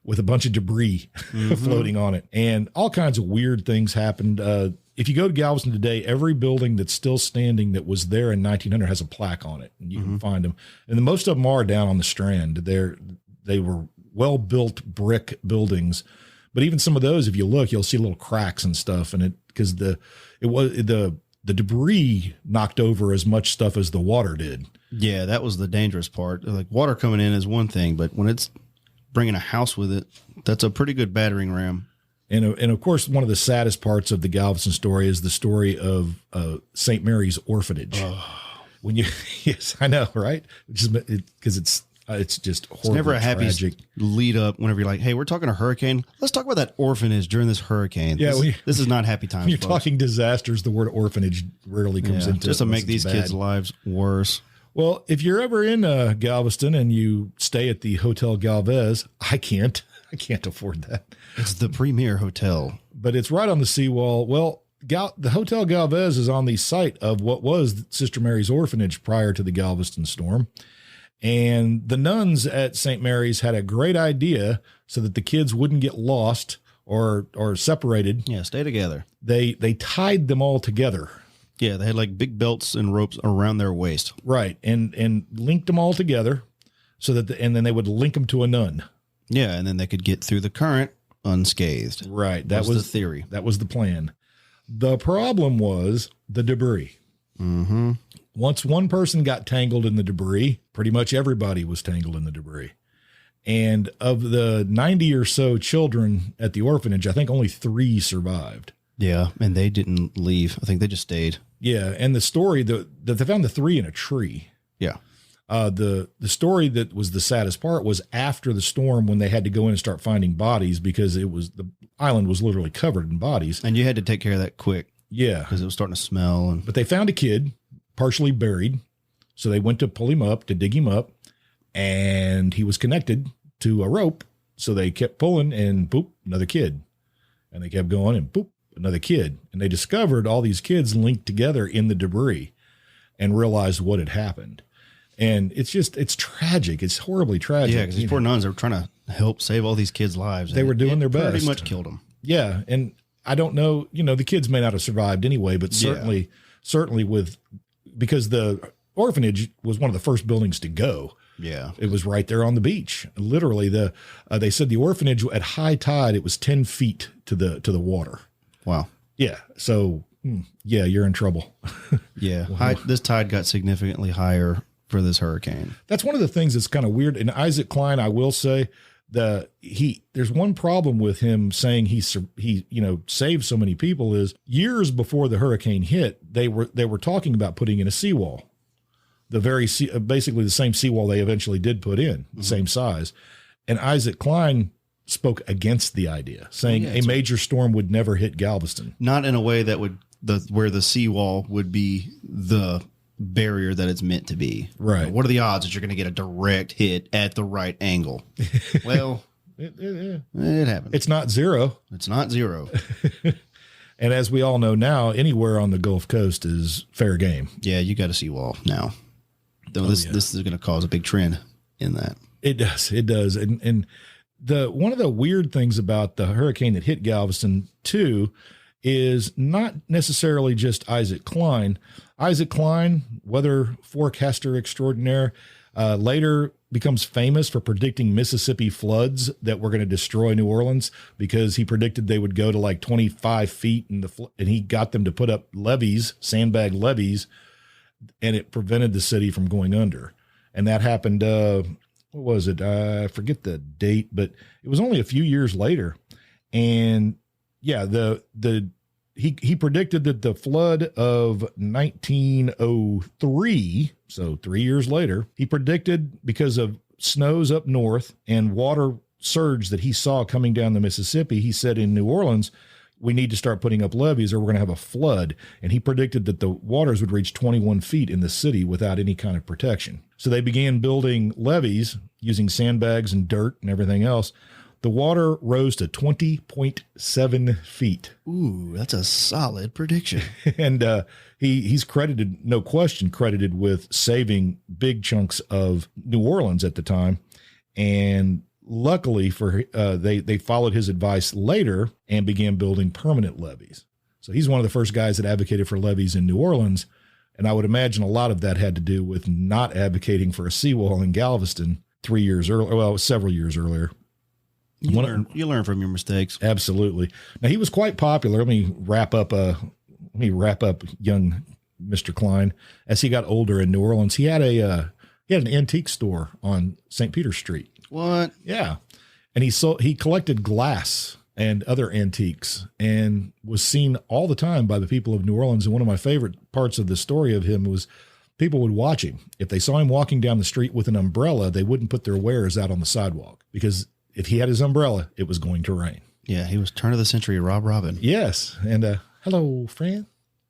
With a bunch of debris floating on it. And all kinds of weird things happened. If you go to Galveston today, every building that's still standing that was there in 1900 has a plaque on it, and you can find them. And most of them are down on the Strand. They were well-built brick buildings, but even some of those, if you look, you'll see little cracks and stuff. And because the debris knocked over as much stuff as the water did. Yeah, that was the dangerous part. Like water coming in is one thing, but when it's bringing a house with it, that's a pretty good battering ram. And of course, one of the saddest parts of the Galveston story is the story of St. Mary's Orphanage. When yes, I know, right? Because it's just horrible. It's never a happy tragic lead up whenever you're like, hey, we're talking a hurricane. Let's talk about that orphanage during this hurricane. Yeah, this is not happy times. When you're folks. talking disasters, the word orphanage rarely comes into just it. to make these kids' lives worse. Well, if you're ever in Galveston and you stay at the Hotel Galvez, I can't afford that. It's the premier hotel, but it's right on the seawall. Well, the Hotel Galvez is on the site of what was Sister Mary's Orphanage prior to the Galveston storm. And the nuns at St. Mary's had a great idea so that the kids wouldn't get lost or separated. Yeah, stay together. They tied them all together. Yeah, they had like big belts and ropes around their waist. Right, and linked them all together so that and then they would link them to a nun. Yeah, and then they could get through the current unscathed. Right. That was the theory. That was the plan. The problem was the debris. Mm-hmm. Once one person got tangled in the debris, pretty much everybody was tangled in the debris. And of the 90 or so children at the orphanage, I think only 3 survived. Yeah, and they didn't leave. I think they just stayed. Yeah, and the story that they found the 3 in a tree. Yeah. The story that was the saddest part was after the storm when they had to go in and start finding bodies because the island was literally covered in bodies. And you had to take care of that quick. Yeah. Because it was starting to smell. But they found a kid partially buried. So they went to pull him up, to dig him up, and he was connected to a rope. So they kept pulling and boop, another kid. And they kept going and boop, another kid. And they discovered all these kids linked together in the debris and realized what had happened. And it's tragic. It's horribly tragic. Yeah, because these poor nuns, they were trying to help save all these kids' lives. They were doing their best. Pretty much killed them. Yeah. And I don't know, the kids may not have survived anyway, but certainly because the orphanage was one of the first buildings to go. Yeah. It was right there on the beach. Literally, they said the orphanage at high tide, it was 10 feet to the water. Wow. Yeah. So, yeah, you're in trouble. Yeah. This tide got significantly higher for this hurricane. That's one of the things that's kind of weird. And Isaac Klein, I will say, there's one problem with him saying he saved so many people is years before the hurricane hit, they were talking about putting in a seawall, basically the same seawall they eventually did put in, the same size. And Isaac Klein spoke against the idea, saying a major storm would never hit Galveston. Not in a way that where the seawall would be the barrier that it's meant to be. Right. What are the odds that you're going to get a direct hit at the right angle? Well, it happened. It's not zero. It's not zero. And as we all know now, anywhere on the Gulf Coast is fair game. Yeah, you got a seawall now. Though this is going to cause a big trend in that. It does. And one of the weird things about the hurricane that hit Galveston too is not necessarily just Isaac Klein. Isaac Klein, weather forecaster extraordinaire, later becomes famous for predicting Mississippi floods that were going to destroy New Orleans because he predicted they would go to like 25 feet and he got them to put up levees, sandbag levees, and it prevented the city from going under. And that happened, what was it? I forget the date, but it was only a few years later. And yeah, he predicted that the flood of 1903, so 3 years later, he predicted because of snows up north and water surge that he saw coming down the Mississippi, he said in New Orleans, we need to start putting up levees or we're going to have a flood. And he predicted that the waters would reach 21 feet in the city without any kind of protection. So they began building levees using sandbags and dirt and everything else. The water rose to 20.7 feet. Ooh, that's a solid prediction. And he's credited, no question, credited with saving big chunks of New Orleans at the time. And luckily for they followed his advice later and began building permanent levees. So he's one of the first guys that advocated for levees in New Orleans. And I would imagine a lot of that had to do with not advocating for a seawall in Galveston 3 years earlier. Well, it was several years earlier. You learn from your mistakes. Absolutely. Now he was quite popular. Let me wrap up young Mr. Klein. As he got older in New Orleans, he had an antique store on St. Peter Street. What? Yeah. And he collected glass and other antiques and was seen all the time by the people of New Orleans. And one of my favorite parts of the story of him was people would watch him. If they saw him walking down the street with an umbrella, they wouldn't put their wares out on the sidewalk because if he had his umbrella, it was going to rain. Yeah, he was turn of the century Rob Robin. Yes. And hello, friend.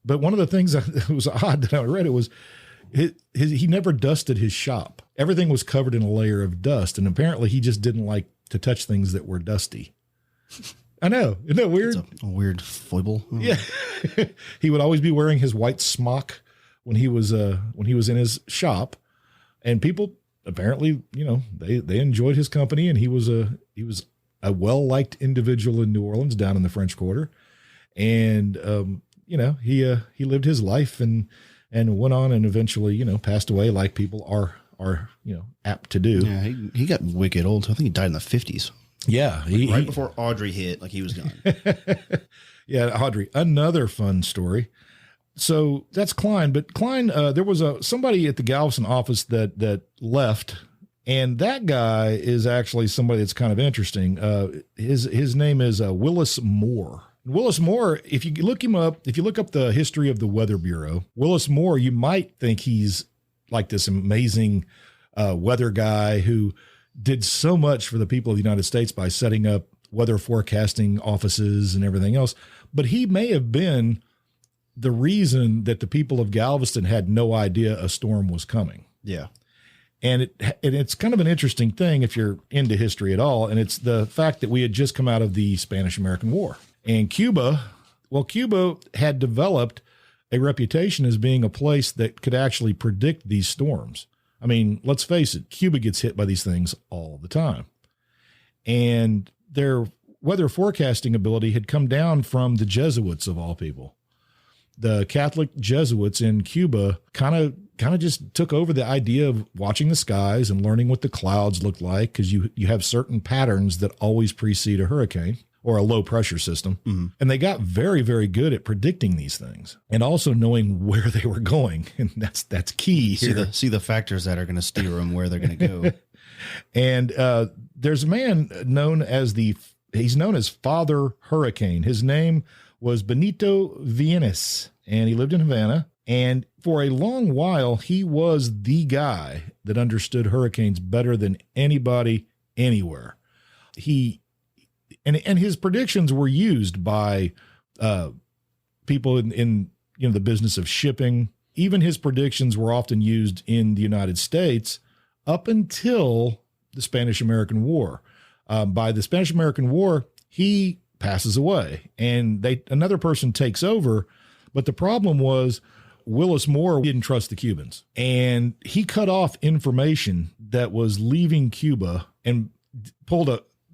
But one of the things that was odd that I read, it was he never dusted his shop. Everything was covered in a layer of dust. And apparently he just didn't like to touch things that were dusty. I know. Isn't that weird? It's a weird foible. Yeah. He would always be wearing his white smock when he was in his shop, and people apparently, they enjoyed his company, and he was a well-liked individual in New Orleans down in the French Quarter. And, he lived his life and went on and eventually, passed away like people are, apt to do. Yeah, he got wicked old. I think he died in the 50s. Yeah. Right before Audrey hit, like he was gone. Yeah, Audrey, another fun story. So that's Klein, but Klein, there was somebody at the Galveston office that left, and that guy is actually somebody that's kind of interesting. His name is Willis Moore. Willis Moore, if you look him up, if you look up the history of the Weather Bureau, Willis Moore, you might think he's like this amazing weather guy who did so much for the people of the United States by setting up weather forecasting offices and everything else. But he may have been the reason that the people of Galveston had no idea a storm was coming. Yeah. And it's kind of an interesting thing if you're into history at all. And it's the fact that we had just come out of the Spanish-American War. And Cuba had developed a reputation as being a place that could actually predict these storms. I mean, let's face it, Cuba gets hit by these things all the time. And their weather forecasting ability had come down from the Jesuits of all people. The Catholic Jesuits in Cuba kind of just took over the idea of watching the skies and learning what the clouds look like, because you have certain patterns that always precede a hurricane or a low pressure system. Mm-hmm. And they got very, very good at predicting these things and also knowing where they were going. And that's key here. See the factors that are going to steer them where they're going to go. And there's a man he's known as Father Hurricane. His name was Benito Vienes, and he lived in Havana. And for a long while, he was the guy that understood hurricanes better than anybody anywhere. And his predictions were used by people in the business of shipping. Even his predictions were often used in the United States up until the Spanish-American War. By the Spanish-American War, he passes away, and another person takes over. But the problem was Willis Moore didn't trust the Cubans, and he cut off information that was leaving Cuba and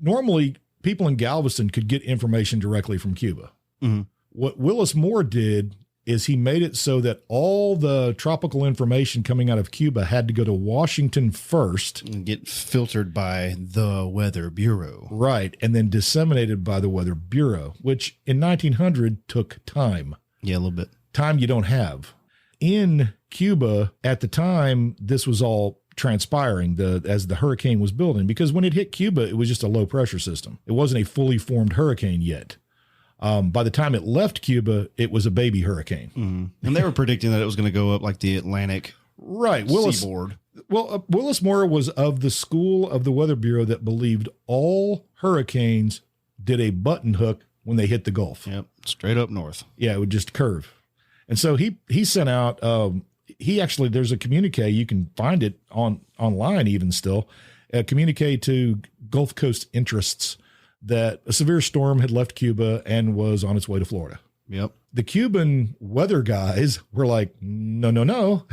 normally people in Galveston could get information directly from Cuba. Mm-hmm. What Willis Moore did is he made it so that all the tropical information coming out of Cuba had to go to Washington first and get filtered by the Weather Bureau. Right. And then disseminated by the Weather Bureau, which in 1900 took time. Yeah, a little bit. Time you don't have. In Cuba at the time, this was all transpiring as the hurricane was building, because when it hit Cuba, it was just a low pressure system. It wasn't a fully formed hurricane yet. By the time it left Cuba, it was a baby hurricane. Mm-hmm. And they were predicting that it was going to go up like the Atlantic seaboard. Well, Willis Moore was of the school of the Weather Bureau that believed all hurricanes did a button hook when they hit the Gulf. Yep, straight up north. Yeah, it would just curve. And so he sent out, there's a communique, you can find it online even still, a communique to Gulf Coast interests that a severe storm had left Cuba and was on its way to Florida. Yep. The Cuban weather guys were like, no,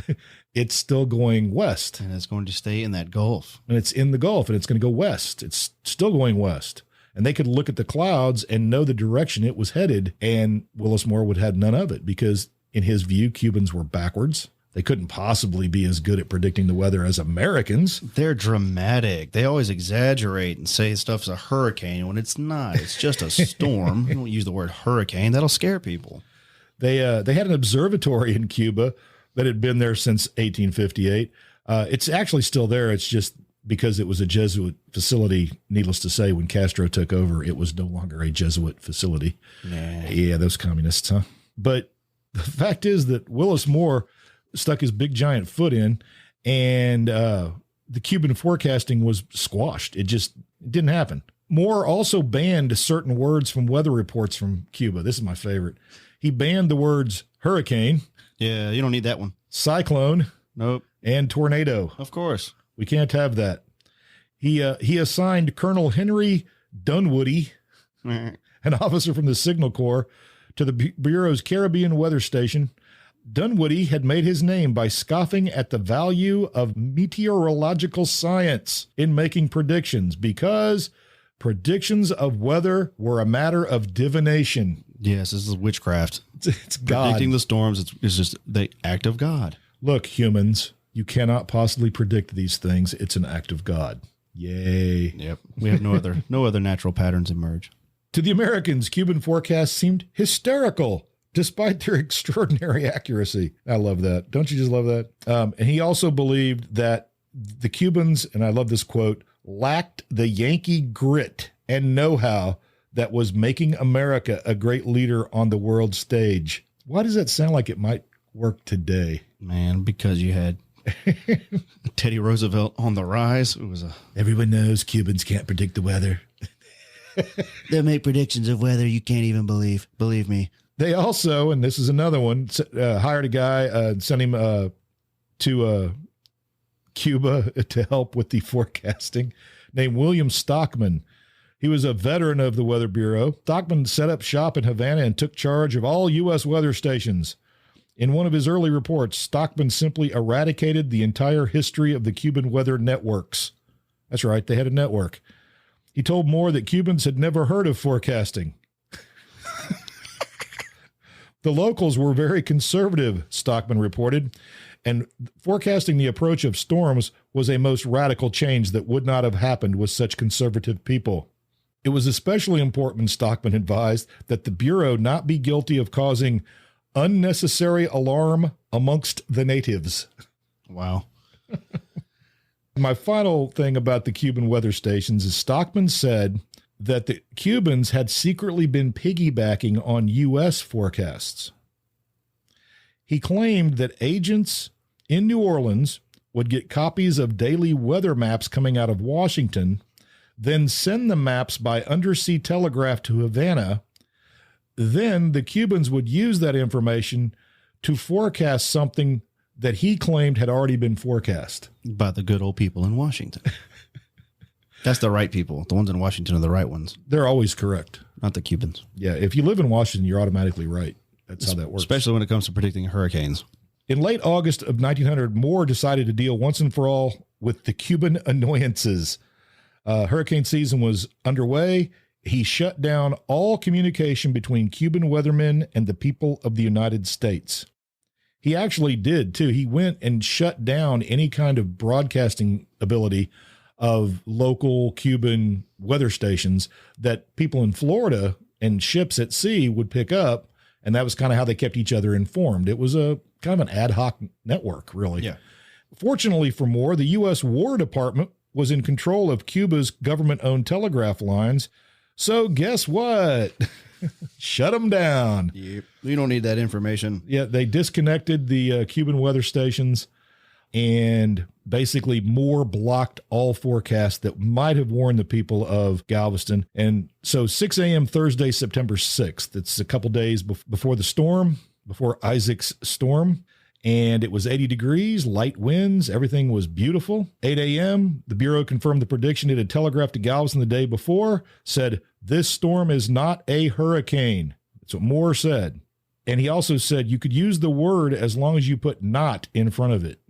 it's still going west. And it's going to stay in that Gulf. And it's in the Gulf, and it's going to go west. It's still going west. And they could look at the clouds and know the direction it was headed. And Willis Moore would have none of it because, in his view, Cubans were backwards. They couldn't possibly be as good at predicting the weather as Americans. They're dramatic. They always exaggerate and say stuff's a hurricane when it's not. It's just a storm. You don't use the word hurricane. That'll scare people. They had an observatory in Cuba that had been there since 1858. It's actually still there. It's just because it was a Jesuit facility. Needless to say, when Castro took over, it was no longer a Jesuit facility. Nah. Yeah, those communists, huh? But the fact is that Willis Moore stuck his big giant foot in, and the Cuban forecasting was squashed. It didn't happen. Moore also banned certain words from weather reports from Cuba. This is my favorite. He banned the words hurricane. Yeah, you don't need that one. Cyclone. Nope. And tornado. Of course. We can't have that. He assigned Colonel Henry Dunwoody, an officer from the Signal Corps, to the Bureau's Caribbean Weather Station. Dunwoody had made his name by scoffing at the value of meteorological science in making predictions, because predictions of weather were a matter of divination. Yes, this is witchcraft. It's God. Predicting the storms, it's just the act of God. Look, humans, You cannot possibly predict these things. It's an act of God. Yay. Yep. We have no other natural patterns emerge. To the Americans, Cuban forecasts seemed hysterical despite their extraordinary accuracy. I love that. Don't you just love that? And he also believed that the Cubans, and I love this quote, lacked the Yankee grit and know-how that was making America a great leader on the world stage. Why does that sound like it might work today? Man, because you had Teddy Roosevelt on the rise. It was Everyone knows Cubans can't predict the weather. They make predictions of weather you can't even believe. Believe me. They also, and this is another one, hired a guy, sent him to Cuba to help with the forecasting, named William Stockman. He was a veteran of the Weather Bureau. Stockman set up shop in Havana and took charge of all U.S. weather stations. In one of his early reports, Stockman simply eradicated the entire history of the Cuban weather networks. That's right, they had a network. He told Moore that Cubans had never heard of forecasting. The locals were very conservative, Stockman reported, and forecasting the approach of storms was a most radical change that would not have happened with such conservative people. It was especially important, Stockman advised, that the Bureau not be guilty of causing unnecessary alarm amongst the natives. Wow. My final thing about the Cuban weather stations is Stockman said that the Cubans had secretly been piggybacking on U.S. forecasts. He claimed that agents in New Orleans would get copies of daily weather maps coming out of Washington, then send the maps by undersea telegraph to Havana. Then the Cubans would use that information to forecast something that he claimed had already been forecast. By the good old people in Washington. That's the right people. The ones in Washington are the right ones. They're always correct. Not the Cubans. Yeah, if you live in Washington, you're automatically right. That's how that works. Especially when it comes to predicting hurricanes. In late August of 1900, Moore decided to deal once and for all with the Cuban annoyances. Hurricane season was underway. He shut down all communication between Cuban weathermen and the people of the United States. He actually did, too. He went and shut down any kind of broadcasting ability of local Cuban weather stations that people in Florida and ships at sea would pick up, and that was kind of how they kept each other informed. It was a kind of an ad hoc network, really. Yeah. Fortunately for Moore, the U.S. War Department was in control of Cuba's government-owned telegraph lines, so guess what? Shut them down. Yep. We don't need that information. Yeah, they disconnected the Cuban weather stations, and basically Moore blocked all forecasts that might have warned the people of Galveston. And so 6 a.m. Thursday, September 6th, it's a couple days before the storm, before Isaac's storm, and it was 80 degrees, light winds, everything was beautiful. 8 a.m., the Bureau confirmed the prediction it had telegraphed to Galveston the day before, said, "This storm is not a hurricane." That's what Moore said. And he also said you could use the word as long as you put "not" in front of it.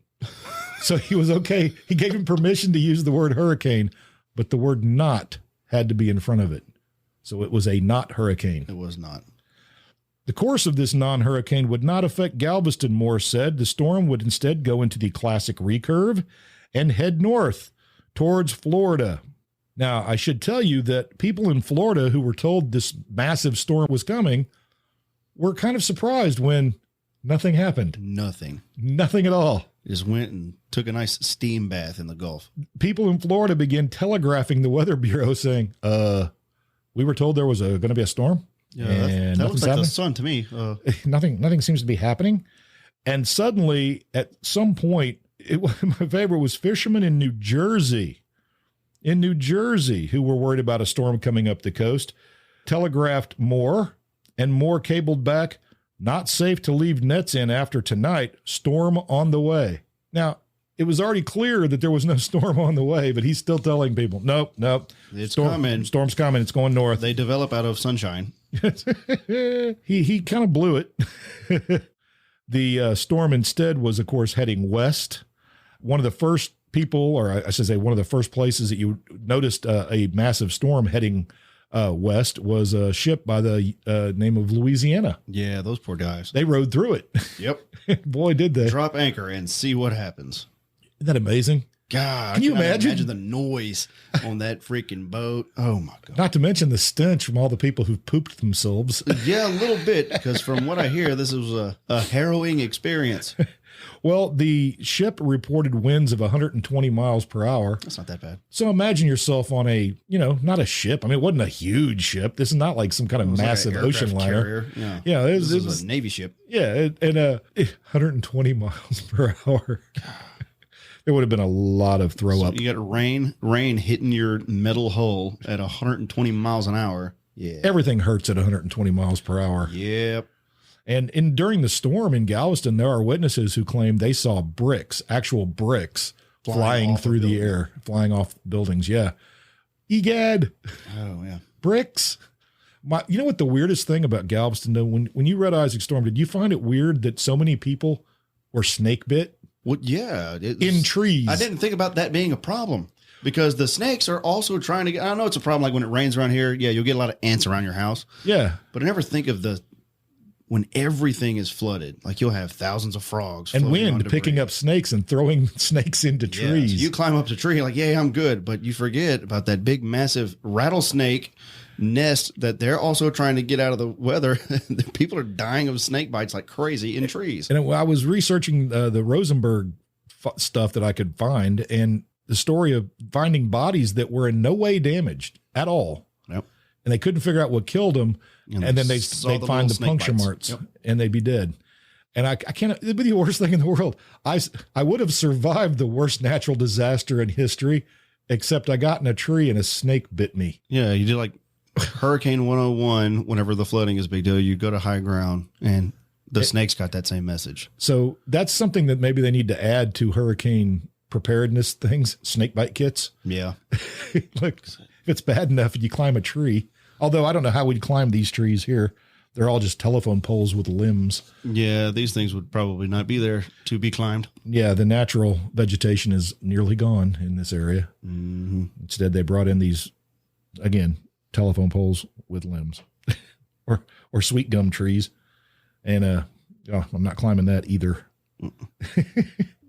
So he was okay. He gave him permission to use the word hurricane, but the word "not" had to be in front of it. So it was a not hurricane. It was not. The course of this non-hurricane would not affect Galveston, Moore said. The storm would instead go into the classic recurve and head north towards Florida. Now, I should tell you that people in Florida who were told this massive storm was coming were kind of surprised when nothing happened. Nothing. Nothing at all. Just went and took a nice steam bath in the Gulf. People in Florida began telegraphing the Weather Bureau saying, we were told there was going to be a storm. Yeah, and that looks like happening. the sun to me. Nothing seems to be happening. And suddenly, at some point, my favorite was fishermen in New Jersey, who were worried about a storm coming up the coast, telegraphed Moore, and Moore cabled back, "Not safe to leave nets in after tonight, storm on the way." Now, it was already clear that there was no storm on the way, but he's still telling people, nope, It's coming. Storm's coming. It's going north. They develop out of sunshine. He kind of blew it. The storm instead was, of course, heading west. One of the first people, or I should say one of the first places that you noticed a massive storm heading west was a ship by the name of Louisiana. Yeah, those poor guys. They rode through it. Yep. Boy, did they. Drop anchor and see what happens. Isn't that amazing? God, Can you I imagine? imagine the noise on that freaking boat? Oh my God. Not to mention the stench from all the people who pooped themselves. Yeah, a little bit, because from what I hear, this was a harrowing experience. Well, the ship reported winds of 120 miles per hour. That's not that bad. So imagine yourself on a, not a ship. I mean, it wasn't a huge ship. This is not like some kind of massive like an ocean aircraft liner. carrier. Yeah, this is a Navy ship. Yeah, and 120 miles per hour. There would have been a lot of throw up. You got rain hitting your metal hull at 120 miles an hour. Yeah. Everything hurts at 120 miles per hour. Yep. And during the storm in Galveston, there are witnesses who claim they saw actual bricks flying through the air, flying off buildings. Yeah. Egad. Oh, yeah. Bricks. You know what the weirdest thing about Galveston, though? When you read Isaac Storm, did you find it weird that so many people were snake bit? Well, yeah. In trees. I didn't think about that being a problem, because the snakes are also trying to get, I know it's a problem like when it rains around here. Yeah, you'll get a lot of ants around your house. Yeah. But I never think of when everything is flooded, like you'll have thousands of frogs and floating on wind debris. picking up snakes and throwing snakes into trees. So you climb up the tree like, yeah, I'm good. But you forget about that big, massive rattlesnake nest that they're also trying to get out of the weather. People are dying of snake bites like crazy in trees. And I was researching the Rosenberg stuff that I could find, and the story of finding bodies that were in no way damaged at all. Yep. And they couldn't figure out what killed them. And then they'd find the puncture marks, and they'd be dead. And I can't, it'd be the worst thing in the world. I would have survived the worst natural disaster in history, except I got in a tree and a snake bit me. Yeah, you did like Hurricane 101. Whenever the flooding is a big deal, you go to high ground, and the snakes got that same message. So that's something that maybe they need to add to hurricane preparedness things, snake bite kits. Yeah. Look, if it's bad enough, you climb a tree. Although I don't know how we'd climb these trees here. They're all just telephone poles with limbs. Yeah, these things would probably not be there to be climbed. Yeah, the natural vegetation is nearly gone in this area. Mm-hmm. Instead, they brought in these, again, telephone poles with limbs or sweet gum trees. And I'm not climbing that either.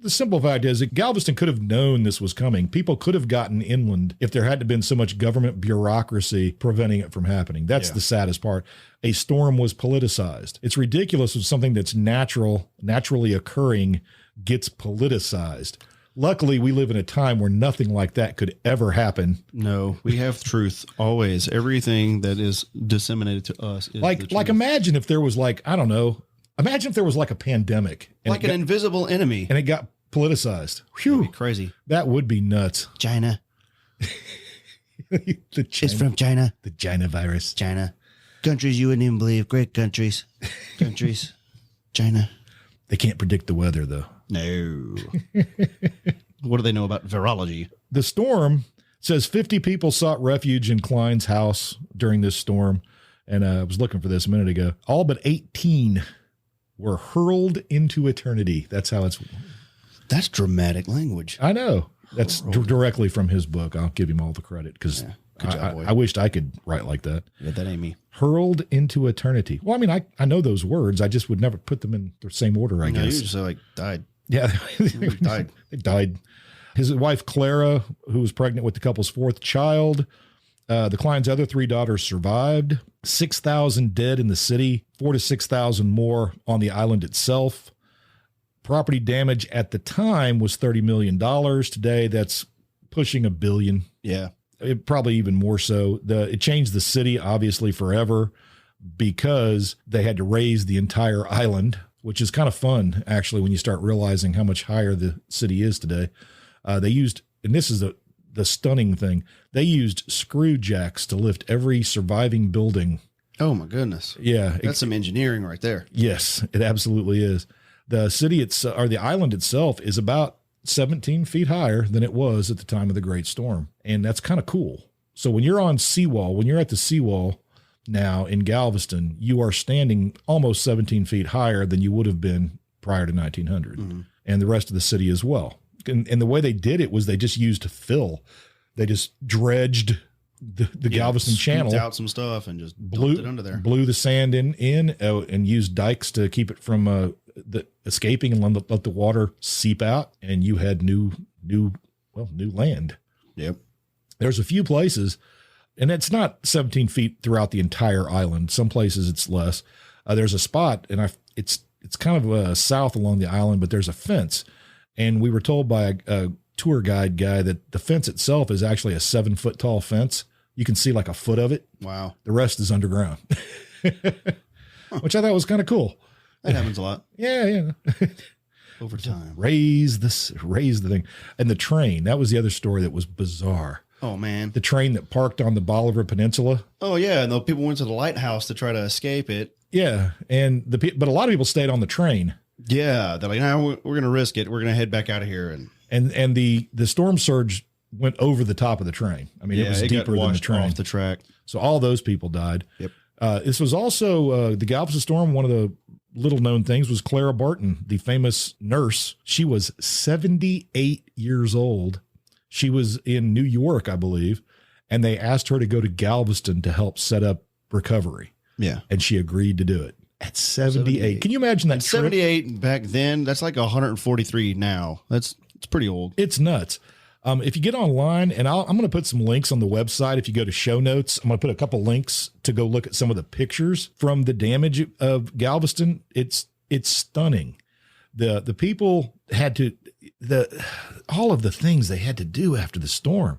The simple fact is that Galveston could have known this was coming. People could have gotten inland if there hadn't been so much government bureaucracy preventing it from happening. That's the saddest part. A storm was politicized. It's ridiculous when something that's naturally occurring gets politicized. Luckily, we live in a time where nothing like that could ever happen. No, we have truth always. Everything that is disseminated to us is like imagine if there was imagine if there was like a pandemic. Like an invisible enemy. And it got politicized. Whew. That'd be crazy. That would be nuts. China. It's from China. The China virus. China. Countries you wouldn't even believe. Great countries. China. They can't predict the weather, though. No. What do they know about virology? The storm says 50 people sought refuge in Klein's house during this storm. And I was looking for this a minute ago. All but 18 were hurled into eternity. That's dramatic language. I know. That's directly from his book. I'll give him all the credit because I wished I could write like that. Yeah, that ain't me. Hurled into eternity. Well, I mean, I know those words. I just would never put them in the same order, I guess. You just died. Yeah. Died. They died. His wife, Clara, who was pregnant with the couple's fourth child. The Klein's other 3 daughters survived. 6,000 dead in the city, 4,000 to 6,000 more on the island itself. Property damage at the time was $30 million. Today, that's pushing $1 billion. Yeah. Probably even more so. It changed the city, obviously, forever because they had to raise the entire island, which is kind of fun, actually, when you start realizing how much higher the city is today. They used, and this is the stunning thing, they used screw jacks to lift every surviving building. Oh, my goodness. Yeah. That's some engineering right there. Yes, it absolutely is. The city, or the island itself, is about 17 feet higher than it was at the time of the Great Storm. And that's kind of cool. So when you're on seawall, when you're at the seawall now in Galveston, you are standing almost 17 feet higher than you would have been prior to 1900, and the rest of the city as well. And the way they did it was they just used fill. They just dredged the Galveston Channel, out some stuff and just dumped it under there. Blew the sand in and used dikes to keep it from the escaping and let the water seep out, and you had new land. Yep. There's a few places, and it's not 17 feet throughout the entire island. Some places it's less. There's a spot, and it's kind of south along the island, but there's a fence, and we were told by a tour guide guy that the fence itself is actually a 7-foot tall fence. You can see like a foot of it. Wow. The rest is underground, which I thought was kind of cool. That happens a lot. Yeah. Over time. Raise the thing. And the train, that was the other story that was bizarre. Oh, man. The train that parked on the Bolivar Peninsula. Oh, yeah. And the people went to the lighthouse to try to escape it. Yeah. But a lot of people stayed on the train. Yeah. They're like, no, we're going to risk it. We're going to head back out of here. And the storm surge went over the top of the train. I mean, it was deeper than the train. Off the track. So all those people died. Yep. This was also the Galveston storm. One of the little known things was Clara Barton, the famous nurse. She was 78 years old. She was in New York, I believe, and they asked her to go to Galveston to help set up recovery. Yeah. And she agreed to do it at 78. Can you imagine that? And 78 back then, that's like 143 now. It's pretty old. It's nuts. If you get online, and I'm going to put some links on the website. If you go to show notes, I'm going to put a couple links to go look at some of the pictures from the damage of Galveston. It's stunning. The people had to, all of the things they had to do after the storm.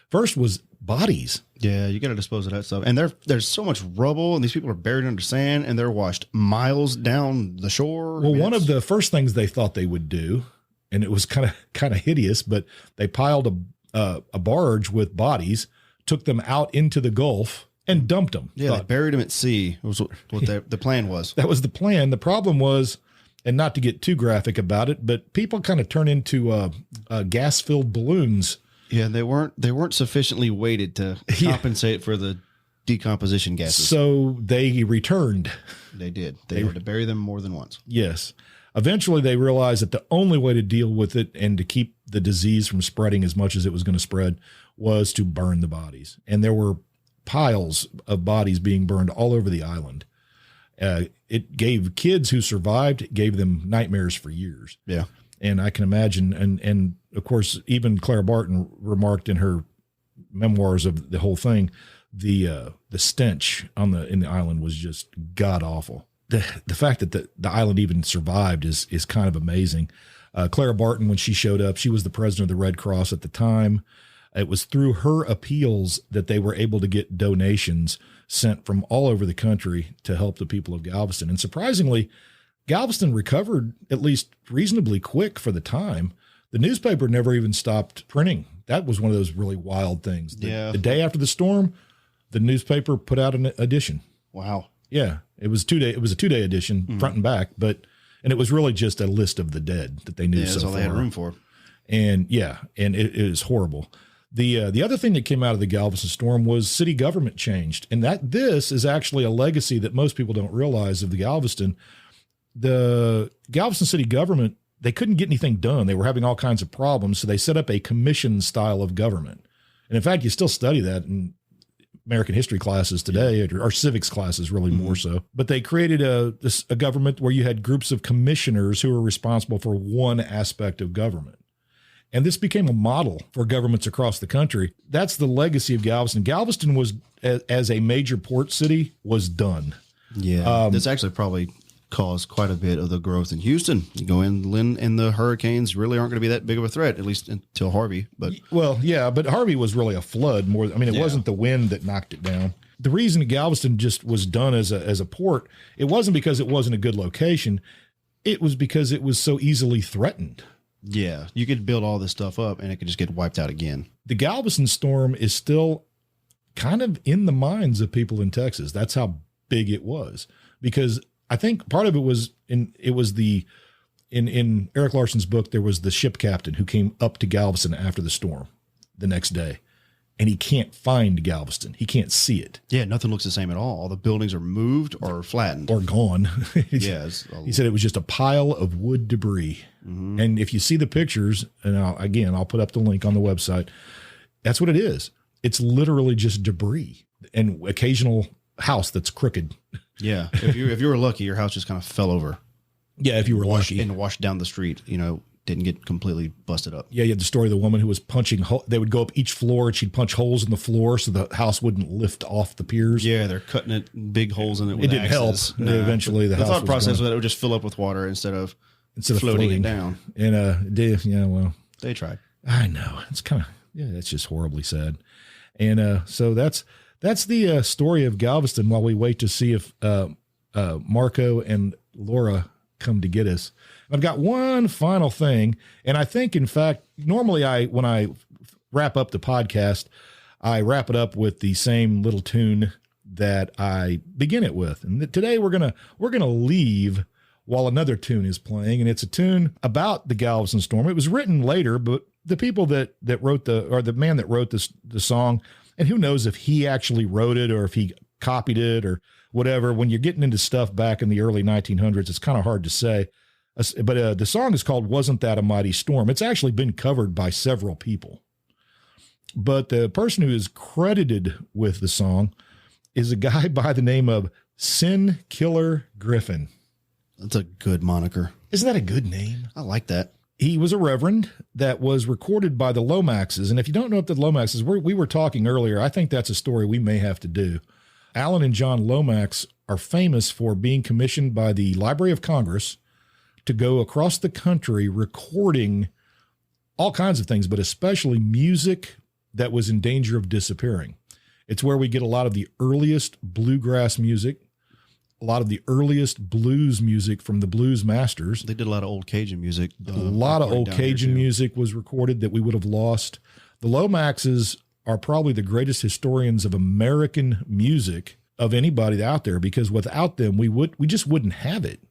First was bodies. Yeah, you got to dispose of that stuff. And there's so much rubble, and these people are buried under sand, and they're washed miles down the shore. Well, one of the first things they thought they would do, and it was kind of hideous, but they piled a barge with bodies, took them out into the Gulf, and dumped them. Yeah, they buried them at sea. Was what the plan was. That was the plan. The problem was, and not to get too graphic about it, but people kind of turn into gas-filled balloons. Yeah, they weren't sufficiently weighted to compensate for the decomposition gases. So they returned. They did. They had to bury them more than once. Yes. Eventually, they realized that the only way to deal with it and to keep the disease from spreading as much as it was going to spread was to burn the bodies. And there were piles of bodies being burned all over the island. It gave kids who survived, it gave them nightmares for years. Yeah. And I can imagine, and of course, even Clara Barton remarked in her memoirs of the whole thing, the stench in the island was just god awful. The fact that the island even survived is kind of amazing. Clara Barton, when she showed up, she was the president of the Red Cross at the time. It was through her appeals that they were able to get donations sent from all over the country to help the people of Galveston. And surprisingly, Galveston recovered at least reasonably quick for the time. The newspaper never even stopped printing. That was one of those really wild things. The day after the storm, the newspaper put out an edition. Wow. Yeah. It was a 2-day edition, front and back, and it was really just a list of the dead that they knew so far. That's all they had room for. And it is horrible. The other thing that came out of the Galveston storm was city government changed. And this is actually a legacy that most people don't realize of the Galveston. The Galveston city government, they couldn't get anything done. They were having all kinds of problems. So they set up a commission style of government. And in fact, you still study that in American history classes today, or civics classes really more so. But they created a government where you had groups of commissioners who were responsible for one aspect of government. And this became a model for governments across the country. That's the legacy of Galveston. Galveston was, as a major port city, was done. Yeah. This actually probably caused quite a bit of the growth in Houston. You go in, Lynn, and the hurricanes really aren't going to be that big of a threat, at least until Harvey. But Harvey was really a flood more. I mean, it wasn't the wind that knocked it down. The reason Galveston just was done as a port, it wasn't because it wasn't a good location. It was because it was so easily threatened. Yeah, you could build all this stuff up and it could just get wiped out again. The Galveston storm is still kind of in the minds of people in Texas. That's how big it was, because I think part of it was in Eric Larson's book, there was the ship captain who came up to Galveston after the storm the next day, and he can't find Galveston. He can't see it. Yeah, nothing looks the same at all. All the buildings are moved or flattened. Or gone. Yeah. He said it was just a pile of wood debris. Mm-hmm. And if you see the pictures, and I'll put up the link on the website, that's what it is. It's literally just debris and occasional house that's crooked. Yeah. If you were lucky, your house just kind of fell over. Yeah, if you were lucky. And washed down the street, didn't get completely busted up. Yeah, you had the story of the woman who was punching. They would go up each floor and she'd punch holes in the floor so the house wouldn't lift off the piers. Yeah, they're cutting it, big holes in it. With It didn't axes. help. Eventually, the house thought was process going. was that it would just fill up with water instead of floating it down. And well, They tried. I know it's kind of that's just horribly sad. And so that's the story of Galveston. While we wait to see if Marco and Laura come to get us. I've got one final thing, and I think, in fact, normally when I wrap up the podcast, I wrap it up with the same little tune that I begin it with. And today we're gonna leave while another tune is playing, and it's a tune about the Galveston storm. It was written later, but the people that wrote the man that wrote the song, and who knows if he actually wrote it or if he copied it or whatever. When you're getting into stuff back in the early 1900s, it's kind of hard to say. But the song is called "Wasn't That a Mighty Storm?" It's actually been covered by several people. But the person who is credited with the song is a guy by the name of Sin Killer Griffin. That's a good moniker. Isn't that a good name? I like that. He was a reverend that was recorded by the Lomaxes. And if you don't know what the Lomaxes were, we were talking earlier. I think that's a story we may have to do. Alan and John Lomax are famous for being commissioned by the Library of Congress to go across the country recording all kinds of things, but especially music that was in danger of disappearing. It's where we get a lot of the earliest bluegrass music, a lot of the earliest blues music from the blues masters. They did a lot of old Cajun music. A lot of old Cajun music was recorded that we would have lost. The Lomaxes are probably the greatest historians of American music of anybody out there, because without them, we just wouldn't have it.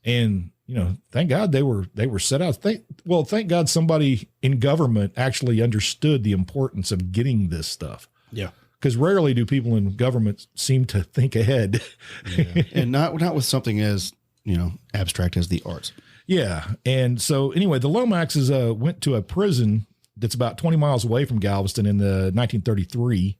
And, thank God they were set out. Thank God somebody in government actually understood the importance of getting this stuff. Yeah. Because rarely do people in government seem to think ahead. Yeah. And not with something as, abstract as the arts. Yeah. And so anyway, the Lomaxes went to a prison that's about 20 miles away from Galveston in the 1933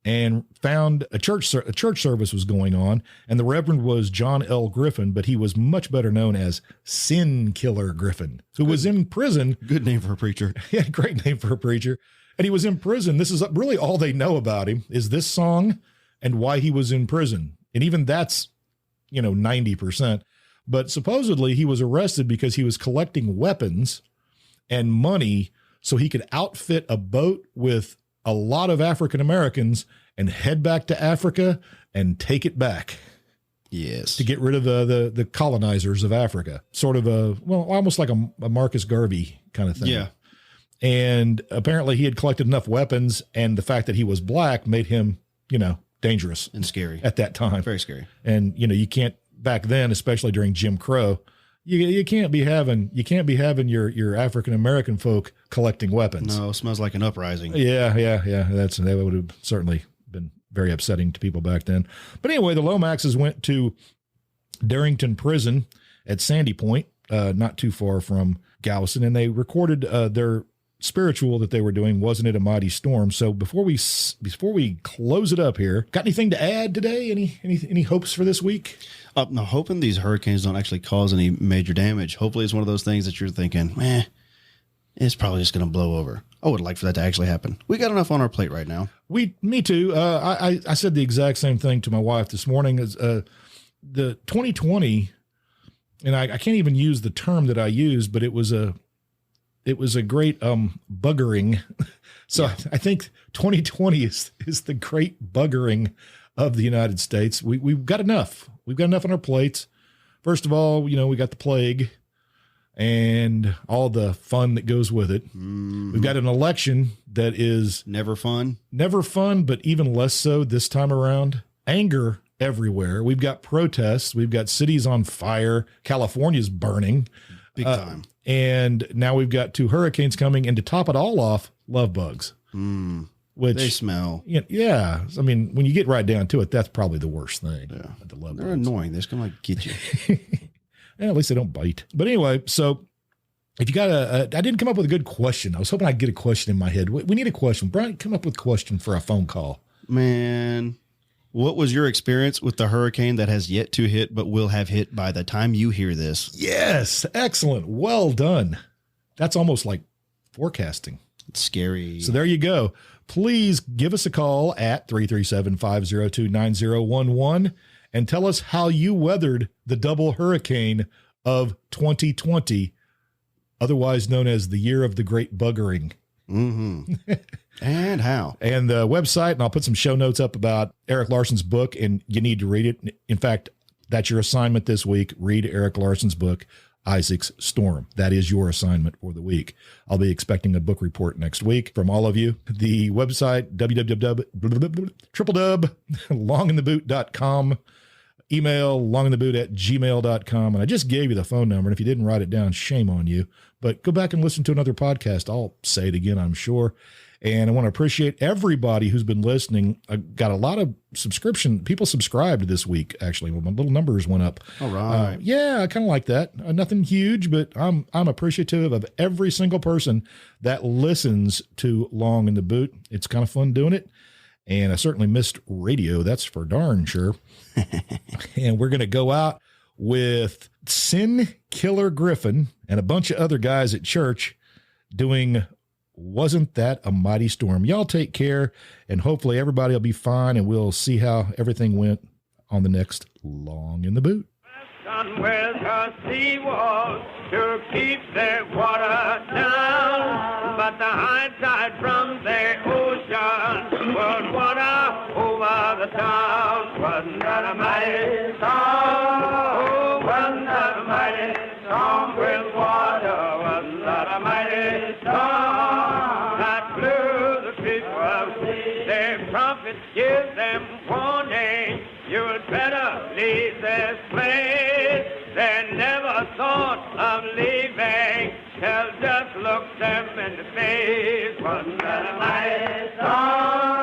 and found a church service was going on. And the Reverend was John L. Griffin, but he was much better known as Sin Killer Griffin, who was in prison. Good name for a preacher. Yeah, great name for a preacher. And he was in prison. This is really all they know about him is this song and why he was in prison. And even that's, 90%. But supposedly he was arrested because he was collecting weapons and money so he could outfit a boat with a lot of African Americans and head back to Africa and take it back. Yes. To get rid of the colonizers of Africa. Sort of almost like a Marcus Garvey kind of thing. Yeah. And apparently he had collected enough weapons, and the fact that he was black made him, dangerous and scary at that time. Very scary. And, you can't back then, especially during Jim Crow, you can't be having your African-American folk collecting weapons. No, it smells like an uprising. Yeah. That would have certainly been very upsetting to people back then. But anyway, the Lomaxes went to Darrington Prison at Sandy Point, not too far from Galveston, and they recorded their spiritual that they were doing, Wasn't It a Mighty Storm? So before we close it up here, got anything to add today? Any hopes for this week? No, hoping these hurricanes don't actually cause any major damage. Hopefully it's one of those things that you're thinking, it's probably just going to blow over. I would like for that to actually happen. We got enough on our plate right now. Me too. I said the exact same thing to my wife this morning. Is the 2020, and I can't even use the term that I used, but it was a great buggering. So yeah. I think 2020 is the great buggering of the United States. We've got enough. We've got enough on our plates. First of all, we got the plague and all the fun that goes with it. Mm-hmm. We've got an election that is never fun, but even less so this time around. Anger everywhere. We've got protests. We've got cities on fire. California's burning. Big time. And now we've got 2 hurricanes coming, and to top it all off, love bugs. Which they smell. Yeah. I mean, when you get right down to it, that's probably the worst thing. Yeah. The love They're bugs. annoying. They're just going to get you. Yeah, at least they don't bite. But anyway, so If you got I didn't come up with a good question. I was hoping I'd get a question in my head. We need a question. Brian, come up with a question for a phone call. Man, what was your experience with the hurricane that has yet to hit but will have hit by the time you hear this? Yes. Excellent. Well done. That's almost like forecasting. It's scary. So there you go. Please give us a call at 337-502-9011 and tell us how you weathered the double hurricane of 2020, otherwise known as the year of the great buggering. Mm-hmm. And how. And the website, and I'll put some show notes up about Eric Larson's book, and you need to read it. In fact, that's your assignment this week. Read Eric Larson's book, Isaac's Storm. That is your assignment for the week. I'll be expecting a book report next week from all of you. The website, www.longintheboot.com. Email longintheboot@gmail.com. And I just gave you the phone number. And if you didn't write it down, shame on you. But go back and listen to another podcast. I'll say it again, I'm sure. And I want to appreciate everybody who's been listening. I got a lot of people subscribed this week, actually. Well, my little numbers went up. All right. Yeah, I kind of like that. Nothing huge, but I'm appreciative of every single person that listens to Long in the Boot. It's kind of fun doing it. And I certainly missed radio. That's for darn sure. And we're going to go out with Sin Killer Griffin and a bunch of other guys at church doing Wasn't That a Mighty Storm. Y'all take care, and hopefully everybody will be fine, and we'll see how everything went on the next Long in the Boot. With her sea walls to keep their water down, but the high tide from the ocean would water over the town. Wasn't that a mighty storm? Oh, wasn't that a mighty storm with water? Wasn't that a mighty storm that blew the people of sea? The prophets give them warning, you'd better leave this place. They never thought of leaving, till just look them in the face. Wasn't that a mighty storm?